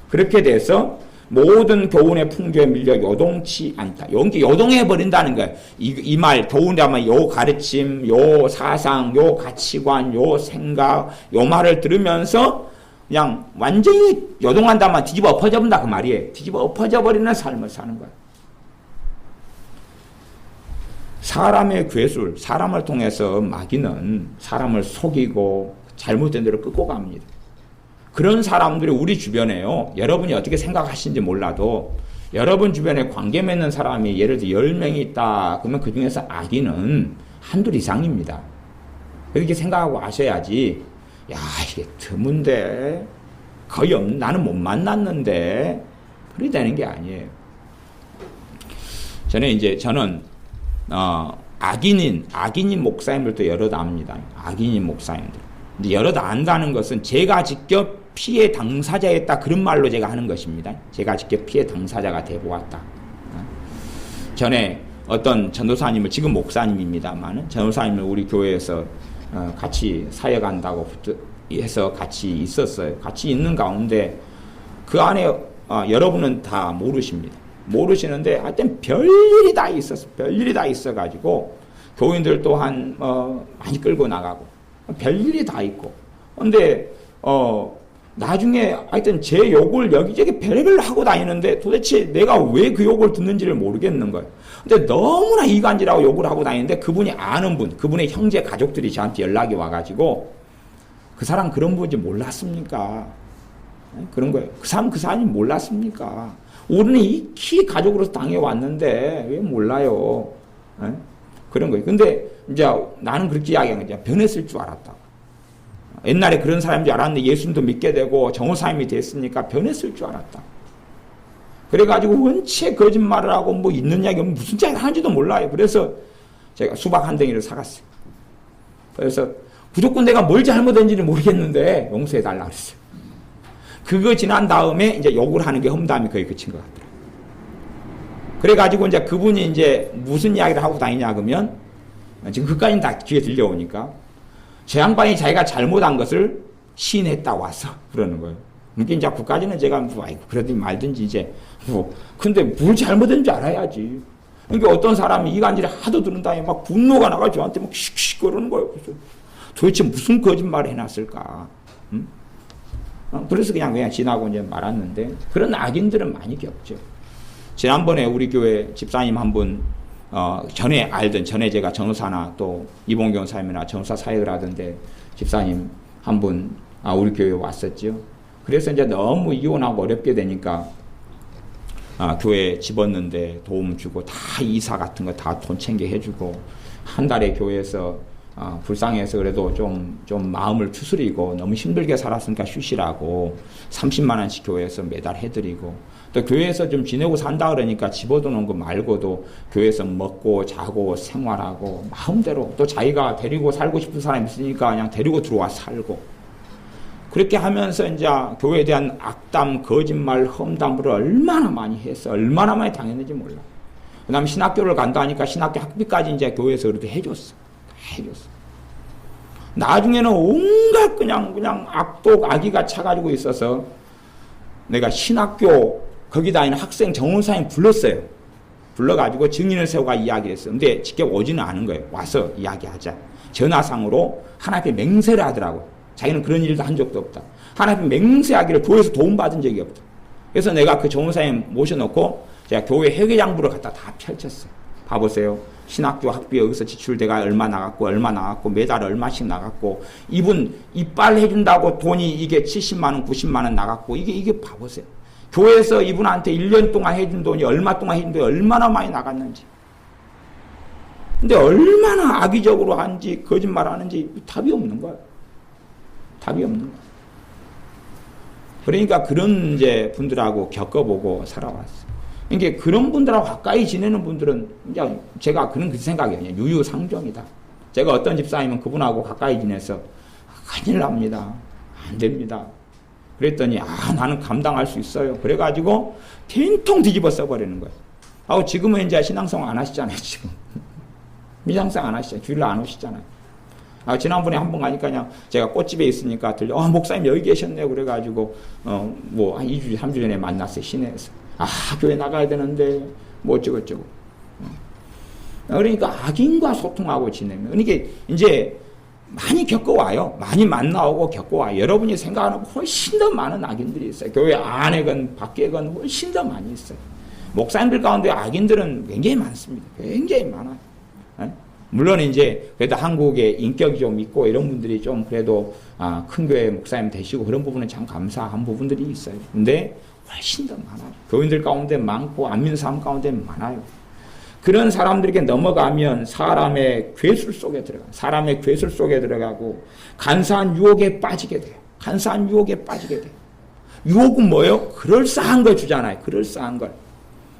A: 그렇게 돼서 모든 교훈의 풍조에 밀려 요동치 않다. 여기 요동해 버린다는 거예요. 이 말 교훈이라면 요 가르침, 요 사상, 요 가치관, 요 생각, 요 말을 들으면서 그냥 완전히 요동한다면 뒤집어 엎어져 본다 그 말이에요. 뒤집어 엎어져 버리는 삶을 사는 거예요. 사람의 괴술, 사람을 통해서 마귀는 사람을 속이고 잘못된 대로 끌고 갑니다. 그런 사람들이 우리 주변에요. 여러분이 어떻게 생각하시는지 몰라도 여러분 주변에 관계 맺는 사람이 예를 들어 10명이 있다. 그러면 그 중에서 악인은 한둘 이상입니다. 그렇게 생각하고 아셔야지. 야, 이게 드문데 거의 없는, 나는 못 만났는데 그렇게 되는 게 아니에요. 저는 악인인 목사님들도 여럿 압니다. 악인인 목사님들. 근데 여럿 안다는 것은 제가 직접 피해 당사자였다 그런 말로 제가 하는 것입니다. 제가 직접 피해 당사자가 되어보았다. 전에 어떤 전도사님을, 지금 목사님입니다만 전도사님을 우리 교회에서 같이 사역한다고 해서 같이 있었어요. 같이 있는 가운데 그 안에 여러분은 다 모르시는데 하여튼 별일이 다 있었어. 별일이 다 있어가지고 교인들 또한 많이 끌고 나가고 별일이 다 있고. 근데 나중에 하여튼 제 욕을 여기저기 별의별로 하고 다니는데 도대체 내가 왜 그 욕을 듣는지를 모르겠는 거예요. 근데 너무나 이간질하고 욕을 하고 다니는데 그분이 아는 분, 그분의 형제 가족들이 저한테 연락이 와가지고 그 사람 그런 분인지 몰랐습니까? 그런 거예요. 그 사람이 몰랐습니까? 우리는 익히 가족으로서 당해왔는데 왜 몰라요? 그런 거예요. 근데 이제 나는 그렇게 이야기한 거죠. 변했을 줄 알았다고. 옛날에 그런 사람인 줄 알았는데 예수님도 믿게 되고 정호사님이 됐으니까 변했을 줄 알았다. 그래가지고 원체 거짓말을 하고 뭐 있는 이야기 무슨 이야기 하는지도 몰라요. 그래서 제가 수박 한 덩이를 사갔어요. 그래서 무조건 내가 뭘 잘못했는지는 모르겠는데 용서해달라고 그랬어요. 그거 지난 다음에 이제 욕을 하는 게 험담이 거의 그친 것 같더라고요. 그래가지고 이제 그분이 이제 무슨 이야기를 하고 다니냐 그러면 지금 그까지는 다 귀에 들려오니까 저 양반이 자기가 잘못한 것을 시인했다 와서 그러는 거예요. 그러니까 이제 그까지는 제가 뭐 아이고 그러든지 말든지 이제 근데 뭘 잘못했는지 알아야지. 그러니까 어떤 사람이 이간질을 하도 들은 다음에 막 분노가 나가 저한테 막 씩씩 그러는 거예요. 그래서 도대체 무슨 거짓말을 해놨을까? 응? 그래서 그냥 지나고 이제 말았는데 그런 악인들은 많이 겪죠. 지난번에 우리 교회 집사님 한 분 전에 제가 전도사나 또 이봉경 사님이나 전도사 사역을 하던데 집사님 한 분 우리 교회에 왔었죠. 그래서 이제 너무 이혼하고 어렵게 되니까 교회에 집었는데 도움 주고 다 이사 같은 거 다 돈 챙겨 해주고 한 달에 교회에서 불쌍해서 그래도 좀 마음을 추스리고 너무 힘들게 살았으니까 쉬시라고 30만 원씩 교회에서 매달 해드리고 또 교회에서 좀 지내고 산다 그러니까 집어두는 거 말고도 교회에서 먹고 자고 생활하고 마음대로 또 자기가 데리고 살고 싶은 사람이 있으니까 그냥 데리고 들어와 살고 그렇게 하면서 이제 교회에 대한 악담, 거짓말, 험담을 얼마나 많이 했어. 얼마나 많이 당했는지 몰라. 그 다음에 신학교를 간다 하니까 신학교 학비까지 이제 교회에서 그래도 해줬어. 나중에는 온갖 그냥 악기가 차가지고 있어서 내가 신학교 거기 다니는 학생 정원사님 불렀어요. 불러가지고 증인을 세우고 이야기를 했어요. 근데 직접 오지는 않은 거예요. 와서 이야기하자. 전화상으로 하나님께 맹세를 하더라고요. 자기는 그런 일도 한 적도 없다. 하나님 맹세하기를 교회에서 도움받은 적이 없다. 그래서 내가 그 정원사님 모셔놓고 제가 교회 회계장부를 갖다 다 펼쳤어요. 봐보세요. 신학교 학비 여기서 지출대가 얼마 나갔고 매달 얼마씩 나갔고 이분 이빨 해준다고 돈이 이게 70만 원 90만 원 나갔고 이게 봐보세요. 교회에서 이분한테 1년 동안 해준 돈이 얼마 동안 해준 돈이 얼마나 많이 나갔는지. 근데 얼마나 악의적으로 하는지 거짓말 하는지 답이 없는 거예요. 답이 없는 거예요. 그러니까 그런 이제 분들하고 겪어보고 살아왔어요. 그러니까 그런 분들하고 가까이 지내는 분들은 이제 제가 그런 그 생각이에요. 유유상종이다. 제가 어떤 집사님은 그분하고 가까이 지내서 큰일 납니다. 안 됩니다. 그랬더니 나는 감당할 수 있어요. 그래가지고 된통 뒤집어 써버리는 거예요. 지금은 이제 신앙생활 안 하시잖아요. 지금 신앙생활 안 하시잖아요. 주일날 안 오시잖아요. 지난번에 한 번 가니까 그냥 제가 꽃집에 있으니까 들려 목사님 여기 계셨네요. 그래가지고 뭐 한 2주 3주 전에 만났어요. 시내에서. 교회 나가야 되는데 뭐 어쩌고저쩌고. 그러니까 악인과 소통하고 지내면 그러니까 이제 많이 겪어와요. 많이 만나오고 겪어와요. 여러분이 생각하는 훨씬 더 많은 악인들이 있어요. 교회 안에건 밖에건 훨씬 더 많이 있어요. 목사님들 가운데 악인들은 굉장히 많습니다. 굉장히 많아요. 물론 이제 그래도 한국에 인격이 좀 있고 이런 분들이 좀 그래도 큰 교회 목사님 되시고 그런 부분은 참 감사한 부분들이 있어요. 근데 훨씬 더 많아요. 교인들 가운데 많고 안 믿는 사람 가운데 많아요. 그런 사람들에게 넘어가면 사람의 괴술 속에 들어가고 간사한 유혹에 빠지게 돼요. 간사한 유혹에 빠지게 돼요. 유혹은 뭐예요? 그럴싸한 걸 주잖아요. 그럴싸한 걸.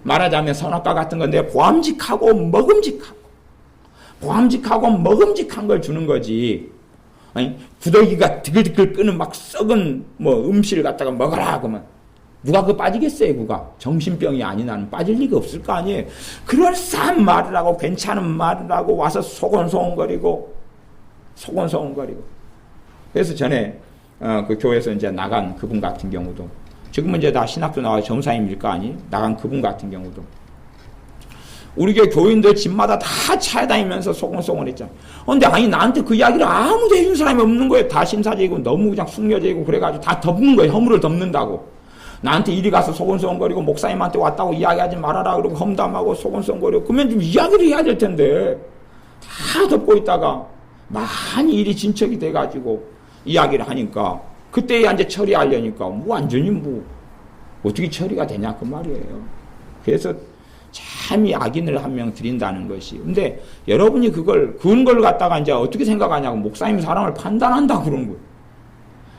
A: 말하자면 선악과 같은 건데 보암직하고 먹음직한 걸 주는 거지. 아니, 구더기가 드글드글 끄는 막 썩은 뭐 음식을 갖다가 먹어라 그러면 누가 그거 빠지겠어요? 그가 정신병이 아닌 나는 빠질 리가 없을 거 아니에요. 그럴싸한 말을 하고 괜찮은 말을 하고 와서 소곤소곤거리고 그래서 전에 그 교회에서 이제 나간 그분 같은 경우도 지금은 이제 다 신학교 나와서 점사님일 거 아니? 나간 그분 같은 경우도 우리 교회 교인들 집마다 다 찾아다니면서 소곤소곤했잖아. 근데 나한테 그 이야기를 아무도 해준 사람이 없는 거예요. 다 심사제이고 너무 그냥 숙려제이고 그래가지고 다 덮는 거예요. 허물을 덮는다고. 나한테 이리 가서 소곤소곤거리고 목사님한테 왔다고 이야기하지 말아라 그러고 험담하고 소곤소곤거리고 그러면 좀 이야기를 해야 될 텐데 다 덮고 있다가 많이 일이 진척이 돼가지고 이야기를 하니까 그때야 이제 처리하려니까 완전히 어떻게 처리가 되냐 그 말이에요. 그래서 참이 악인을 한 명 드린다는 것이. 근데 여러분이 그런 걸 갖다가 이제 어떻게 생각하냐고 목사님 사람을 판단한다 그런 거예요.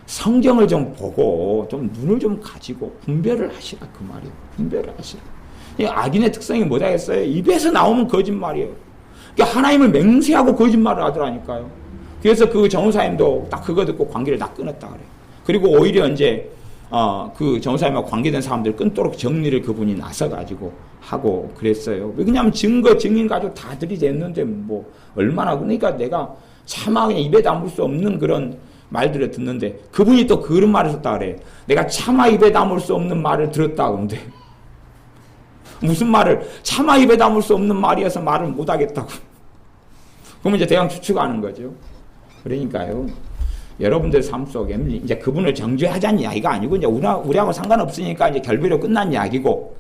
A: 성경을 좀 보고 좀 눈을 좀 가지고 분별을 하시라 그 말이에요. 분별을 하시라. 이 악인의 특성이 뭐다겠어요? 입에서 나오면 거짓말이에요. 그러니까 하나님을 맹세하고 거짓말을 하더라니까요. 그래서 그 정우사님도 딱 그거 듣고 관계를 다 끊었다 그래요. 그리고 오히려 이제 그 정우사님하고 관계된 사람들 끊도록 정리를 그분이 나서가지고 하고 그랬어요. 왜냐하면 증거 증인 가지고 다 들이댔는데 뭐 얼마나 그러니까 내가 차마 그냥 입에 담을 수 없는 그런 말들을 듣는데 그분이 또 그런 말을 했다 그래. 내가 차마 입에 담을 수 없는 말을 들었다 그런데 무슨 말을 차마 입에 담을 수 없는 말이어서 말을 못 하겠다고. 그러면 이제 대강 추측하는 거죠. 그러니까요. 여러분들 삶 속에 이제 그분을 정죄하자는 이야기가 아니고 이제 우리하고 상관없으니까 이제 결별로 끝난 이야기고.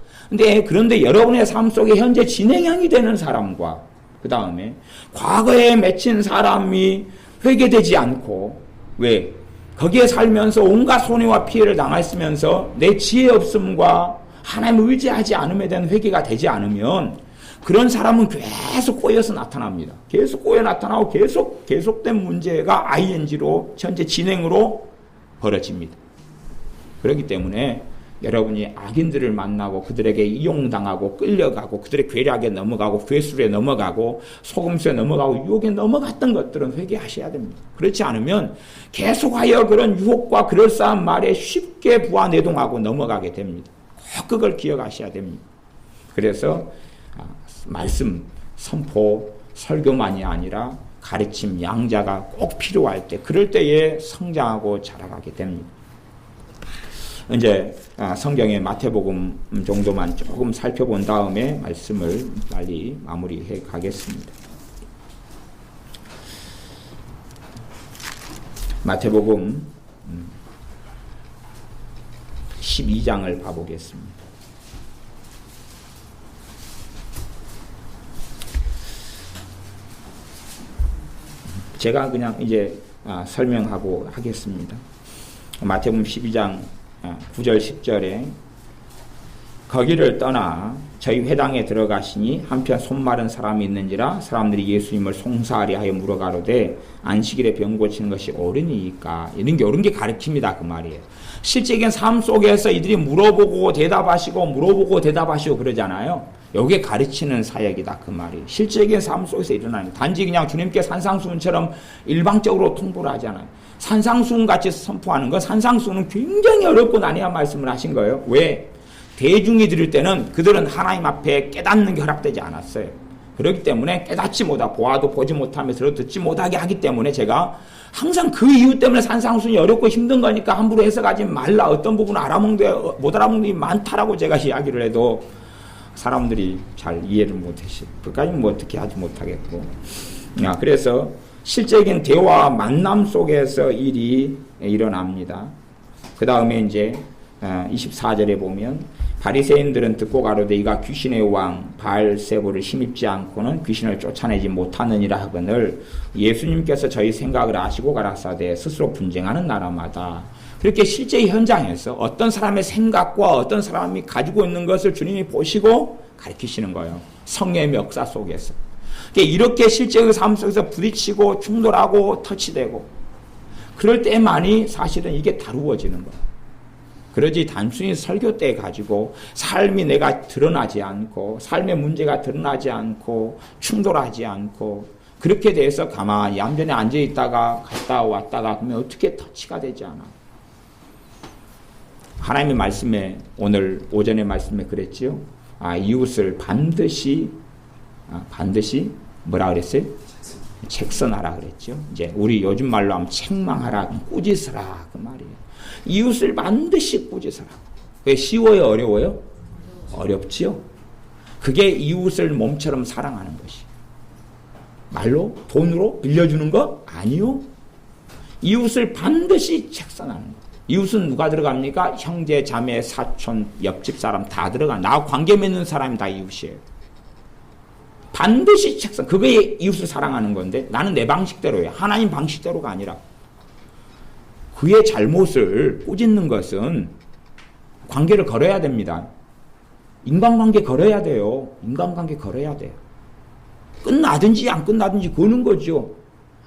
A: 그런데 여러분의 삶 속에 현재 진행형이 되는 사람과 그 다음에 과거에 맺힌 사람이 회개되지 않고 왜? 거기에 살면서 온갖 손해와 피해를 당했으면서 내 지혜 없음과 하나님을 의지하지 않음에 대한 회개가 되지 않으면 그런 사람은 계속 꼬여서 나타납니다. 계속 꼬여 나타나고 계속된 문제가 ing로 현재 진행으로 벌어집니다. 그렇기 때문에 여러분이 악인들을 만나고 그들에게 이용당하고 끌려가고 그들의 괴략에 넘어가고 괴술에 넘어가고 속임수에 넘어가고 유혹에 넘어갔던 것들은 회개하셔야 됩니다. 그렇지 않으면 계속하여 그런 유혹과 그럴싸한 말에 쉽게 부하내동하고 넘어가게 됩니다. 꼭 그걸 기억하셔야 됩니다. 그래서 말씀, 선포, 설교만이 아니라 가르침, 양자가 꼭 필요할 때 그럴 때에 성장하고 자라가게 됩니다. 이제 성경의 마태복음 정도만 조금 살펴본 다음에 말씀을 빨리 마무리해 가겠습니다. 마태복음 12장을 봐보겠습니다. 제가 그냥 이제 설명하고 하겠습니다. 마태복음 12장 9절 10절에 거기를 떠나 저희 회당에 들어가시니 한편 손 마른 사람이 있는지라 사람들이 예수님을 송사하리 하여 물어가로되 안식일에 병 고치는 것이 옳으니까 이런 게 가르칩니다. 그 말이에요. 실제적인 삶 속에서 이들이 물어보고 대답하시고 그러잖아요. 여기에 가르치는 사역이다. 그 말이 실제적인 삶 속에서 일어나는 단지 그냥 주님께 산상수훈처럼 일방적으로 통보를 하잖아요. 산상수훈 같이 선포하는 건 산상수훈은 굉장히 어렵고 난해한 말씀을 하신 거예요. 왜? 대중이 들을 때는 그들은 하나님 앞에 깨닫는 게 허락되지 않았어요. 그렇기 때문에 깨닫지 못하고 보아도 보지 못하며 들어듣지 못하게 하기 때문에 제가 항상 그 이유 때문에 산상수훈이 어렵고 힘든 거니까 함부로 해석하지 말라. 어떤 부분은 못 알아먹는 게 많다라고 제가 이야기를 해도 사람들이 잘 이해를 못하시. 그까지는 뭐 어떻게 하지 못하겠고. 그래서 실제적인 대화 만남 속에서 일이 일어납니다. 그 다음에 이제 24절에 보면 바리새인들은 듣고 가로되 이가 귀신의 왕 바알세불을 힘입지 않고는 귀신을 쫓아내지 못하느니라 하거늘 예수님께서 저희 생각을 아시고 가라사대 스스로 분쟁하는 나라마다. 그렇게 실제 현장에서 어떤 사람의 생각과 어떤 사람이 가지고 있는 것을 주님이 보시고 가르치시는 거예요. 성령의 역사 속에서. 이렇게 실제의 삶 속에서 부딪히고 충돌하고 터치되고 그럴 때만이 사실은 이게 다루어지는 거예요. 그러지 단순히 설교 때 가지고 삶이 내가 드러나지 않고 삶의 문제가 드러나지 않고 충돌하지 않고 그렇게 돼서 가만히 얌전히 앉아있다가 갔다 왔다가 그러면 어떻게 터치가 되지 않아. 하나님의 말씀에 오늘 오전의 말씀에 그랬지요. 이웃을 반드시 뭐라 그랬어요? 책선하라 그랬죠. 이제 우리 요즘 말로 하면 책망하라, 꾸짖으라 그 말이에요. 이웃을 반드시 꾸짖으라. 왜 쉬워요? 어려워요? 어렵지요. 그게 이웃을 몸처럼 사랑하는 것이. 말로? 돈으로? 빌려주는 거? 아니요. 이웃을 반드시 책선하는 거. 이웃은 누가 들어갑니까? 형제, 자매, 사촌, 옆집 사람 다 들어가. 나와 관계 맺는 사람이 다 이웃이에요. 반드시 책선. 그게 이웃을 사랑하는 건데 나는 내 방식대로야. 하나님 방식대로가 아니라. 그의 잘못을 꾸짖는 것은 관계를 걸어야 됩니다. 인간관계 걸어야 돼요. 인간관계 걸어야 돼요. 끝나든지 안 끝나든지 거는 거죠.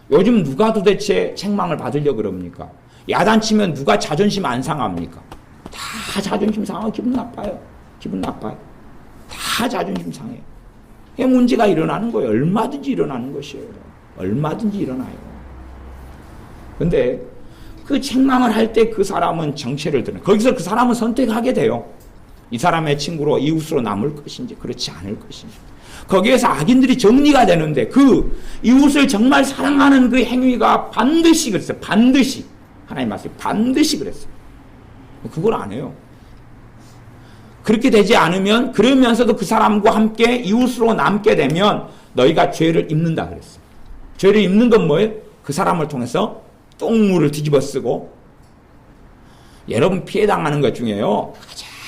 A: 요즘 누가 도대체 책망을 받으려고 그럽니까? 야단치면 누가 자존심 안 상합니까? 다 자존심 상하고 기분 나빠요. 기분 나빠요. 다 자존심 상해요. 이게 문제가 일어나는 거예요. 얼마든지 일어나는 것이에요. 얼마든지 일어나요. 근데 그 책망을 할 때 그 사람은 정체를 드러내. 거기서 그 사람은 선택하게 돼요. 이 사람의 친구로 이웃으로 남을 것인지 그렇지 않을 것인지. 거기에서 악인들이 정리가 되는데 그 이웃을 정말 사랑하는 그 행위가 반드시 그랬어요. 반드시. 하나님 말씀 반드시 그랬어요. 그걸 안 해요. 그렇게 되지 않으면 그러면서도 그 사람과 함께 이웃으로 남게 되면 너희가 죄를 입는다 그랬어요. 죄를 입는 건 뭐예요? 그 사람을 통해서 똥물을 뒤집어 쓰고 여러분 피해당하는 것 중에요.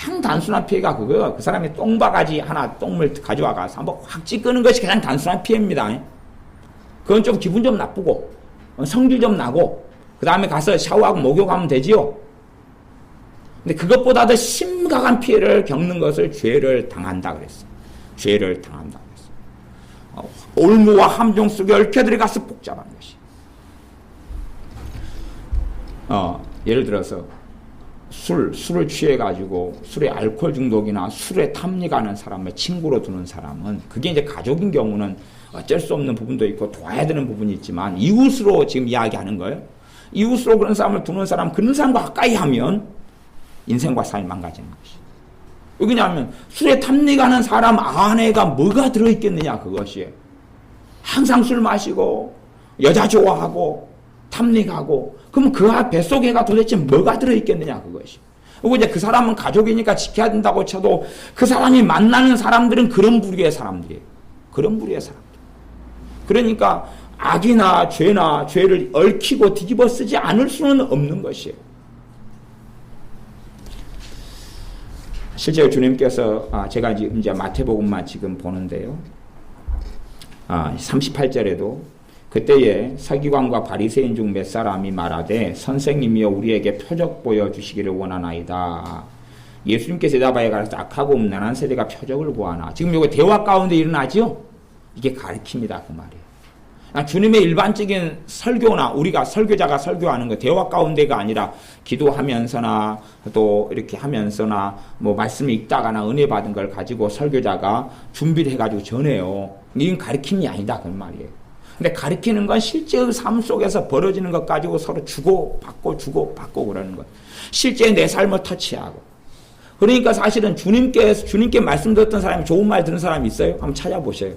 A: 가장 단순한 피해가 그거예요. 그 사람이 똥바가지 하나 똥물 가져와 가서 한번 확 찌끄는 것이 가장 단순한 피해입니다. 그건 좀 기분 좀 나쁘고 성질 좀 나고 그 다음에 가서 샤워하고 목욕하면 되지요. 근데 그것보다 더 심각한 피해를 겪는 것을 죄를 당한다 그랬어요. 죄를 당한다 그랬어요. 올무와 함정 속에 얽혀 들어가서 복잡한 것이. 예를 들어서 술을 취해가지고 술에 알코올 중독이나 술에 탐닉하는 사람을 친구로 두는 사람은 그게 이제 가족인 경우는 어쩔 수 없는 부분도 있고 도와야 되는 부분이 있지만 이웃으로 지금 이야기하는 거예요. 이웃으로 그런 사람을 두는 사람, 그런 사람과 가까이 하면 인생과 삶이 망가지는 것이. 왜냐하면 술에 탐닉하는 사람 안에가 뭐가 들어있겠느냐 그것이에요. 항상 술 마시고 여자 좋아하고 탐닉하고 그러면 그 뱃속에가 도대체 뭐가 들어있겠느냐 그것이. 그리고 이제 그 사람은 가족이니까 지켜야 된다고 쳐도 그 사람이 만나는 사람들은 그런 부류의 사람들이에요. 그런 부류의 사람들. 그러니까 악이나 죄나 죄를 얽히고 뒤집어 쓰지 않을 수는 없는 것이에요. 실제로 주님께서 제가 이제 마태복음만 지금 보는데요. 38절에도 그때에 서기관과 바리새인 중 몇 사람이 말하되 선생님이여 우리에게 표적 보여주시기를 원하나이다. 예수님께서 대답하여 가라사 악하고 음란한 세대가 표적을 구하나. 지금 이거 대화 가운데 일어나죠? 이게 가르칩니다. 그 말이에요. 주님의 일반적인 설교나 우리가 설교자가 설교하는 거 대화 가운데가 아니라 기도하면서나 또 이렇게 하면서나 뭐 말씀을 읽다가나 은혜 받은 걸 가지고 설교자가 준비를 해가지고 전해요. 이건 가르침이 아니다. 그 말이에요. 근데 가르치는 건 실제의 삶 속에서 벌어지는 것 가지고 서로 주고받고 그러는 거예요. 실제 내 삶을 터치하고. 그러니까 사실은 주님께 말씀 듣던 사람이 좋은 말 듣는 사람이 있어요? 한번 찾아보세요.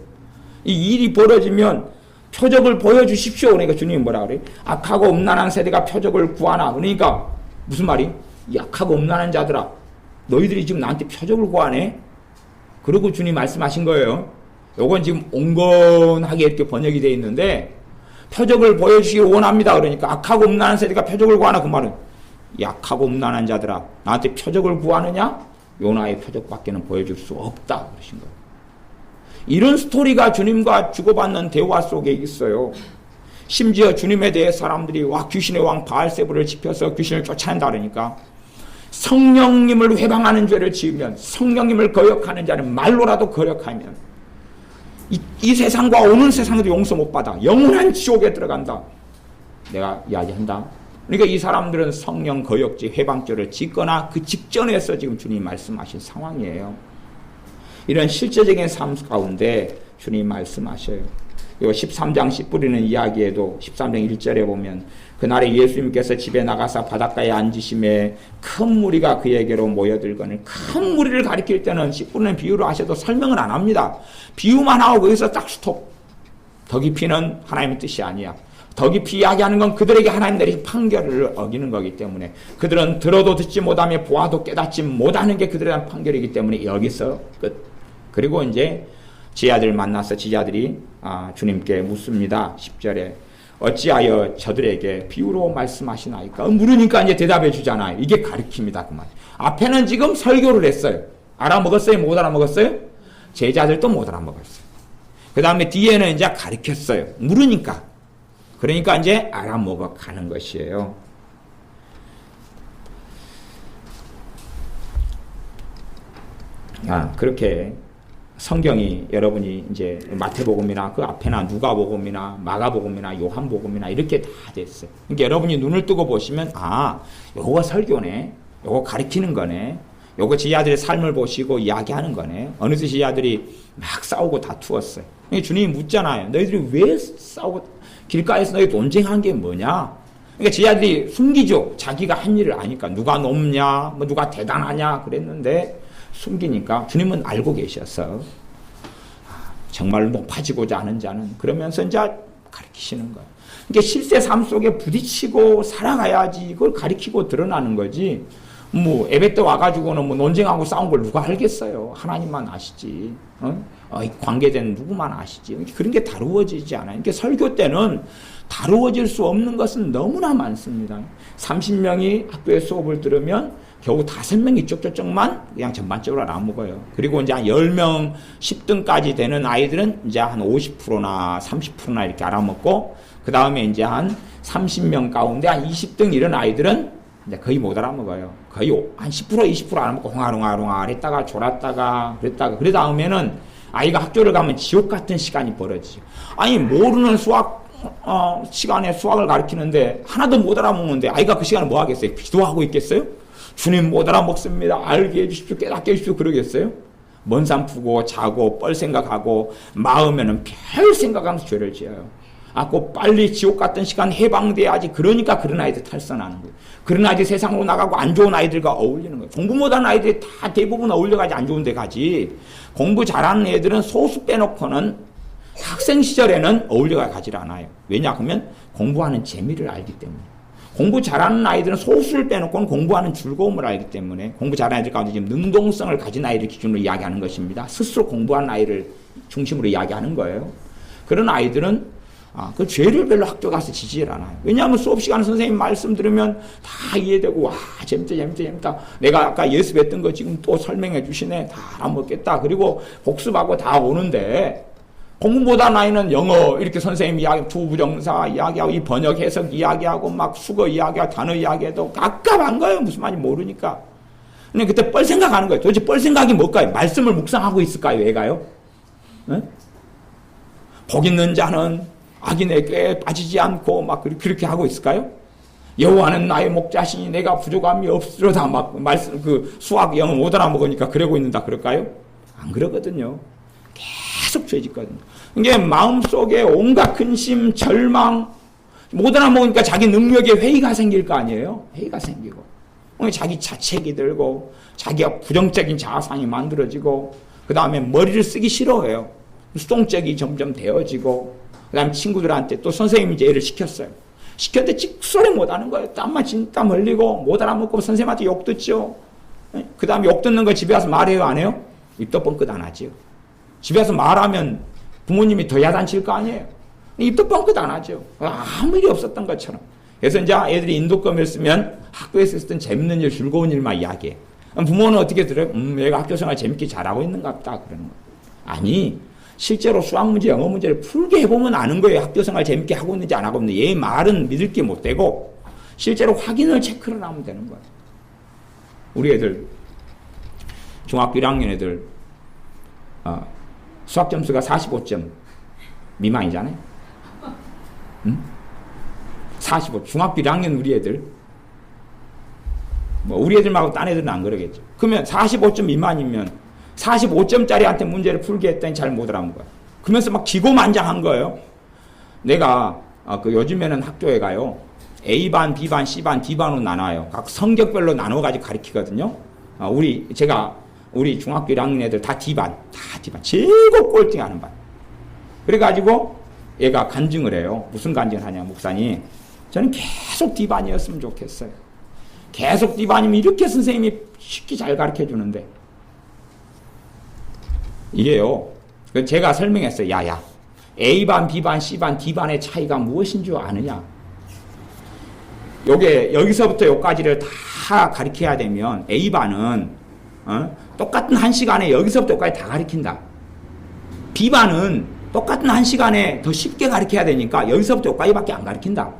A: 이 일이 벌어지면 표적을 보여주십시오. 그러니까 주님이 뭐라 그래요? 악하고 음란한 세대가 표적을 구하나. 그러니까 무슨 말이? 이 악하고 음란한 자들아, 너희들이 지금 나한테 표적을 구하네? 그러고 주님 말씀하신 거예요. 요건 지금 온건하게 이렇게 번역이 되어 있는데 표적을 보여주시길 원합니다. 그러니까 악하고 음란한 세대가 표적을 구하나. 그 말은 약하고 음란한 자들아, 나한테 표적을 구하느냐? 요나의 표적밖에는 보여줄 수 없다. 그러신 거예요. 이런 스토리가 주님과 주고받는 대화 속에 있어요. 심지어 주님에 대해 사람들이 귀신의 왕 바알세불을 지펴서 귀신을 쫓아낸다 그러니까 성령님을 회방하는 죄를 지으면, 성령님을 거역하는 자는 말로라도 거역하면 이 세상과 오는 세상에도 용서 못 받아 영원한 지옥에 들어간다. 내가 이야기한다. 그러니까 이 사람들은 성령 거역죄 회방죄를 짓거나 그 직전에서 지금 주님이 말씀하신 상황이에요. 이런 실제적인 삶 가운데 주님이 말씀하셔요. 이 13장 씨 뿌리는 이야기에도 13장 1절에 보면 그날에 예수님께서 집에 나가서 바닷가에 앉으심에 큰 무리가 그에게로 모여들거늘. 큰 무리를 가리킬 때는 씨 뿌리는 비유로 하셔도 설명을 안 합니다. 비유만 하고 거기서 딱 스톱. 더 깊이는 하나님의 뜻이 아니야. 더 깊이 이야기하는 건 그들에게 하나님 내리신 판결을 어기는 거기 때문에 그들은 들어도 듣지 못하며 보아도 깨닫지 못하는 게 그들에 대한 판결이기 때문에 여기서 끝. 그리고 이제 지하들 만나서 지하들이 주님께 묻습니다. 10절에 어찌하여 저들에게 비유로 말씀하시나이까? 물으니까 이제 대답해 주잖아요. 이게 가르칩니다. 그 말. 앞에는 지금 설교를 했어요. 알아먹었어요? 못 알아먹었어요? 제자들도 못 알아먹었어요. 그 다음에 뒤에는 이제 가르쳤어요. 물으니까. 그러니까 이제 알아먹어 가는 것이에요. 그렇게 성경이 여러분이 이제 마태복음이나 그 앞에나 누가복음이나 마가복음이나 요한복음이나 이렇게 다 됐어요. 그러니까 여러분이 눈을 뜨고 보시면 요거 설교네, 요거 가르치는 거네, 요거 지하들의 삶을 보시고 이야기하는 거네. 어느 지하들이 막 싸우고 다투었어요. 그러니까 주님이 묻잖아요. 너희들이 왜 싸우고 길가에서 너희 논쟁한 게 뭐냐? 그러니까 지하들이 숨기죠. 자기가 한 일을 아니까 누가 높냐, 뭐 누가 대단하냐 그랬는데. 숨기니까 주님은 알고 계셔서 정말 높아지고자 하는 자는 그러면서 이제 가르치시는 거예요. 그러니까 실제 삶 속에 부딪히고 살아가야지 이걸 가르치고 드러나는 거지. 뭐 예배 때 와가지고는 뭐 논쟁하고 싸운 걸 누가 알겠어요. 하나님만 아시지. 관계된 누구만 아시지. 그런 게 다루어지지 않아요. 그러니까 설교 때는 다루어질 수 없는 것은 너무나 많습니다. 30명이 학교에 수업을 들으면 겨우 5명이 쪽쪽쪽만 그냥 전반적으로 알아먹어요. 그리고 이제 한 10명, 10등까지 되는 아이들은 이제 한 50%나 30%나 이렇게 알아먹고, 그 다음에 이제 한 30명 가운데 한 20등 이런 아이들은 이제 거의 못 알아먹어요. 거의 한 10%, 20% 알아먹고 홍아롱아롱아 했다가 졸았다가 그랬다가, 그 다음에는 아이가 학교를 가면 지옥 같은 시간이 벌어지죠. 아니, 모르는 시간에 수학을 가르치는데 하나도 못 알아먹는데 아이가 그 시간에 뭐 하겠어요? 기도하고 있겠어요? 주님 못 알아먹습니다. 알게 해주십시오. 깨닫게 해주십시오. 그러겠어요? 먼 산 푸고 자고 뻘 생각하고 마음에는 별 생각하면서 죄를 지어요. 꼭 빨리 지옥 같은 시간 해방돼야지. 그러니까 그런 아이들 탈선하는 거예요. 그런 아이들 세상으로 나가고 안 좋은 아이들과 어울리는 거예요. 공부 못하는 아이들이 다 대부분 어울려가지 안 좋은 데 가지. 공부 잘하는 애들은 소수 빼놓고는 학생 시절에는 어울려가 가지 않아요. 왜냐 하면 공부하는 재미를 알기 때문에. 공부 잘하는 아이들은 소수를 빼놓고는 공부하는 즐거움을 알기 때문에 공부 잘하는 아이들 가운데 지금 능동성을 가진 아이를 기준으로 이야기하는 것입니다. 스스로 공부하는 아이를 중심으로 이야기하는 거예요. 그런 아이들은 그 죄를 별로 학교 가서 지지를 않아요. 왜냐하면 수업 시간에 선생님 말씀 들으면 다 이해되고 재밌다. 내가 아까 예습했던 거 지금 또 설명해 주시네. 다 알아먹겠다. 그리고 복습하고 다 오는데 공부 못한 아이는 영어 이렇게 선생님 이야기, 투부정사 이야기하고 이 번역 해석 이야기하고 막 수거 이야기하고 단어 이야기해도 갑갑한 거예요. 무슨 말인지 모르니까. 근데 그때 뻘 생각하는 거예요. 도대체 뻘 생각이 뭘까요? 말씀을 묵상하고 있을까요? 왜가요? 네? 복 있는 자는 악인의 꾀에 빠지지 않고 막 그렇게 하고 있을까요? 여호와는 나의 목자시니 내가 부족함이 없으로다 막 말씀 그 수학 영어 못 알아먹으니까 그러고 있는다 그럴까요? 안 그러거든요. 계속 죄짓거든요. 이게 마음속에 온갖 근심, 절망 못 알아먹으니까 자기 능력에 회의가 생길 거 아니에요? 회의가 생기고 자기 자책이 들고 자기가 부정적인 자아상이 만들어지고 그 다음에 머리를 쓰기 싫어해요. 수동적이 점점 되어지고 그 다음에 친구들한테 또 선생님이 이제 애를 시켰어요. 시켰는데 찍소리 못하는 거예요. 땀만 진땀 흘리고 못 알아먹고 선생님한테 욕 듣죠. 그 다음에 욕 듣는 거 집에 와서 말해요 안 해요? 입도 뻥끗 안 하죠. 집에 와서 말하면 부모님이 더 야단칠 거 아니에요. 입도 뻥끗 안 하죠. 아무 일이 없었던 것처럼. 그래서 이제 애들이 인도권을 쓰면 학교에서 있었던 재밌는 일, 즐거운 일만 이야기해. 부모는 어떻게 들어요? 얘가 학교 생활 재밌게 잘하고 있는가 보다 그러는 거예요. 아니 실제로 수학 문제, 영어 문제를 풀게 해보면 아는 거예요. 학교 생활 재밌게 하고 있는지 안 하고 있는지. 얘 말은 믿을 게 못 되고 실제로 확인을 체크를 하면 되는 거예요. 우리 애들 중학교 1학년 애들 수학 점수가 45점 미만이잖아요. 응? 45 중학교 1학년 우리 애들 뭐 우리 애들 말고 딴 애들은 안 그러겠죠. 그러면 45점 미만이면 45점짜리한테 문제를 풀게 했더니 잘 못 알아먹어요. 그러면서 막 기고만장한 거예요. 내가 그 요즘에는 학교에 가요. A반, B반, C반, D반으로 나눠요. 각 성격별로 나눠가지고 가르치거든요. 우리 중학교 1학년 애들 다 D반. 최고 꼴등하는 반. 그래가지고 얘가 간증을 해요. 무슨 간증을 하냐, 목사님. 저는 계속 D반이었으면 좋겠어요. 계속 D반이면 이렇게 선생님이 쉽게 잘 가르쳐 주는데. 이게요. 제가 설명했어요. 야야. A반, B반, C반, D반의 차이가 무엇인 줄 아느냐. 요게 여기서부터 여기까지를 다 가르쳐야 되면 A반은 똑같은 한 시간에 여기서부터 여기까지 다 가르친다. B반은 똑같은 한 시간에 더 쉽게 가르쳐야 되니까 여기서부터 여기까지밖에 안 가르친다.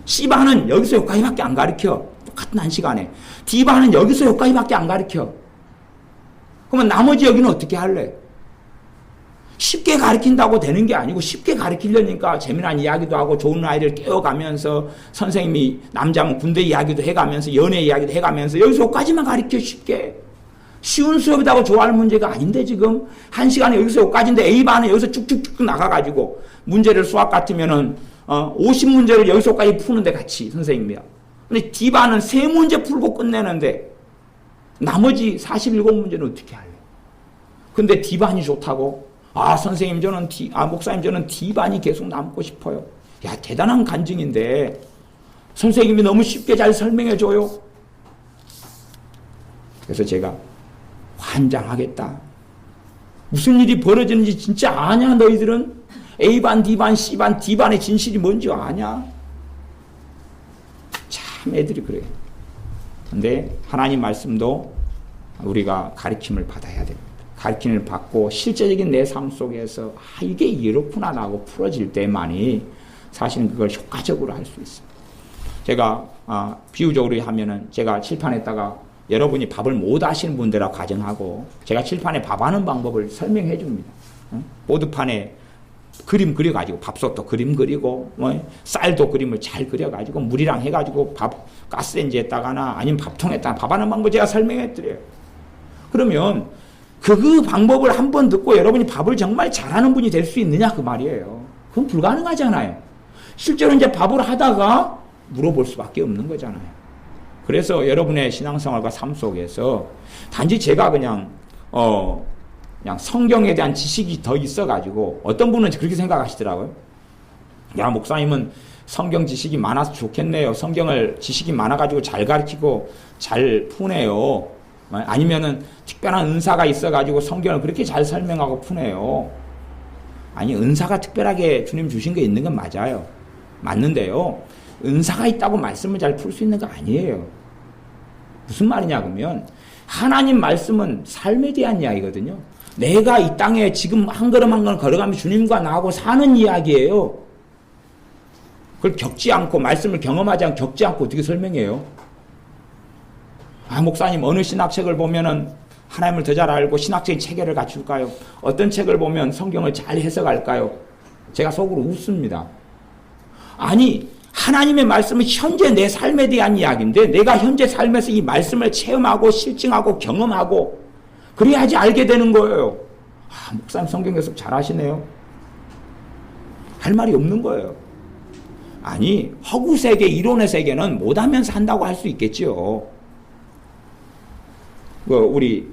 A: C반은 여기서 여기까지밖에 안 가르쳐. 똑같은 한 시간에. D반은 여기서 여기까지밖에 안 가르쳐. 그러면 나머지 여기는 어떻게 할래? 쉽게 가르친다고 되는 게 아니고 쉽게 가르치려니까 재미난 이야기도 하고 좋은 아이들 깨워가면서 선생님이 남자면 군대 이야기도 해가면서 연애 이야기도 해가면서 여기서 여기까지만 가르쳐 쉽게. 쉬운 수업이라고 좋아할 문제가 아닌데 지금 한 시간에 여기서 여기까지인데 A반은 여기서 쭉쭉쭉 나가가지고 문제를 수학 같으면은 50문제를 여기서 여기까지 푸는데 같이 선생님이야. 근데 D반은 3문제 풀고 끝내는데 나머지 47문제는 어떻게 할래? 근데 D반이 좋다고? 선생님 저는 목사님 저는 D반이 계속 남고 싶어요. 야, 대단한 간증인데 선생님이 너무 쉽게 잘 설명해 줘요. 그래서 제가 환장하겠다. 무슨 일이 벌어지는지 진짜 아냐 너희들은? A반, D반, C반, D반의 진실이 뭔지 아냐? 참 애들이 그래요. 근데 하나님 말씀도 우리가 가르침을 받아야 됩니다. 가르침을 받고 실제적인 내 삶 속에서 이게 이렇구나 하고 풀어질 때만이 사실은 그걸 효과적으로 할 수 있어요. 제가 비유적으로 하면은 제가 칠판에다가 여러분이 밥을 못 하시는 분들하고 가정하고 제가 칠판에 밥하는 방법을 설명해 줍니다. 보드판에 그림 그려가지고 밥솥도 그림 그리고 쌀도 그림을 잘 그려가지고 물이랑 해가지고 밥 가스레인지에다가나 아니면 밥통에다가 밥하는 방법 제가 설명해 드려요. 그러면 그 방법을 한번 듣고 여러분이 밥을 정말 잘하는 분이 될 수 있느냐 그 말이에요. 그건 불가능하잖아요. 실제로 이제 밥을 하다가 물어볼 수밖에 없는 거잖아요. 그래서 여러분의 신앙생활과 삶 속에서 단지 제가 그냥 성경에 대한 지식이 더 있어가지고 어떤 분은 그렇게 생각하시더라고요. 야, 목사님은 성경 지식이 많아서 좋겠네요. 성경을 지식이 많아가지고 잘 가르치고 잘 푸네요. 아니면은 특별한 은사가 있어가지고 성경을 그렇게 잘 설명하고 푸네요. 아니, 은사가 특별하게 주님 주신 게 있는 건 맞아요. 맞는데요. 은사가 있다고 말씀을 잘 풀 수 있는 거 아니에요. 무슨 말이냐 그러면 하나님 말씀은 삶에 대한 이야기거든요. 내가 이 땅에 지금 한 걸음 한 걸음 걸어가며 주님과 나하고 사는 이야기예요. 그걸 겪지 않고 말씀을 경험하지 않고 겪지 않고 어떻게 설명해요? 아, 목사님 어느 신학책을 보면은 하나님을 더 잘 알고 신학적인 체계를 갖출까요? 어떤 책을 보면 성경을 잘 해석할까요? 제가 속으로 웃습니다. 아니, 하나님의 말씀은 현재 내 삶에 대한 이야기인데 내가 현재 삶에서 이 말씀을 체험하고 실증하고 경험하고 그래야지 알게 되는 거예요. 아, 목사님 성경 해석 잘하시네요. 할 말이 없는 거예요. 아니, 허구 세계, 이론의 세계는 못하면서 한다고 할 수 있겠지요. 우리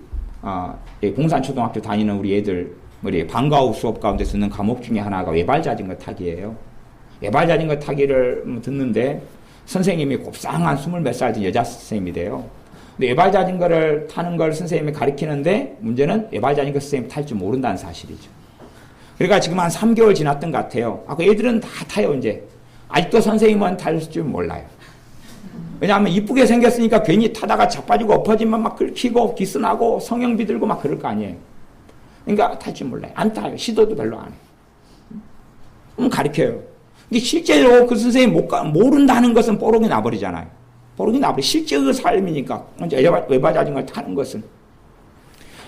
A: 봉산초등학교 다니는 우리 애들 우리 방과 후 수업 가운데 듣는 과목 중에 하나가 외발자전거 타기예요. 외발자전거 타기를 듣는데 선생님이 곱상한 20몇 살 된 여자 선생님이래요. 근데 외발자전거를 타는 걸 선생님이 가르치는데 문제는 외발자전거 선생님이 탈 줄 모른다는 사실이죠. 그러니까 지금 한 3개월 지났던 것 같아요. 그 애들은 다 타요, 이제. 아직도 선생님은 탈 줄 몰라요. 왜냐하면 이쁘게 생겼으니까 괜히 타다가 자빠지고 엎어지면 막 긁히고 기스나고 성형 비들고 막 그럴 거 아니에요. 그러니까 탈 줄 몰라요. 안 타요. 시도도 별로 안 해요. 가르쳐요. 이게 실제로 그 선생님 모른다는 것은 뽀록이 나버리잖아요. 뽀록이 나버려. 실제 그 삶이니까. 외발자전거를 타는 것은.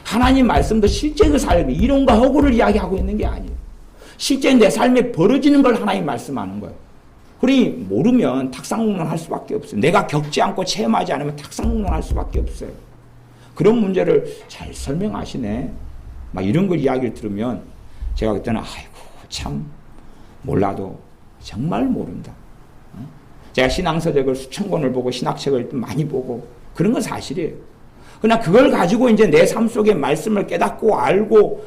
A: 하나님 말씀도 실제 그 삶이 이론과 허구를 이야기하고 있는 게 아니에요. 실제 내 삶에 벌어지는 걸 하나님 말씀하는 거예요. 그러니 모르면 탁상공론할 수밖에 없어요. 내가 겪지 않고 체험하지 않으면 탁상공론할 수밖에 없어요. 그런 문제를 잘 설명하시네. 막 이런 걸 이야기를 들으면 제가 그때는 아이고 참 몰라도 정말 모른다. 제가 신앙서적을 수천 권을 보고 신학책을 많이 보고 그런 건 사실이에요. 그러나 그걸 가지고 이제 내 삶 속의 말씀을 깨닫고 알고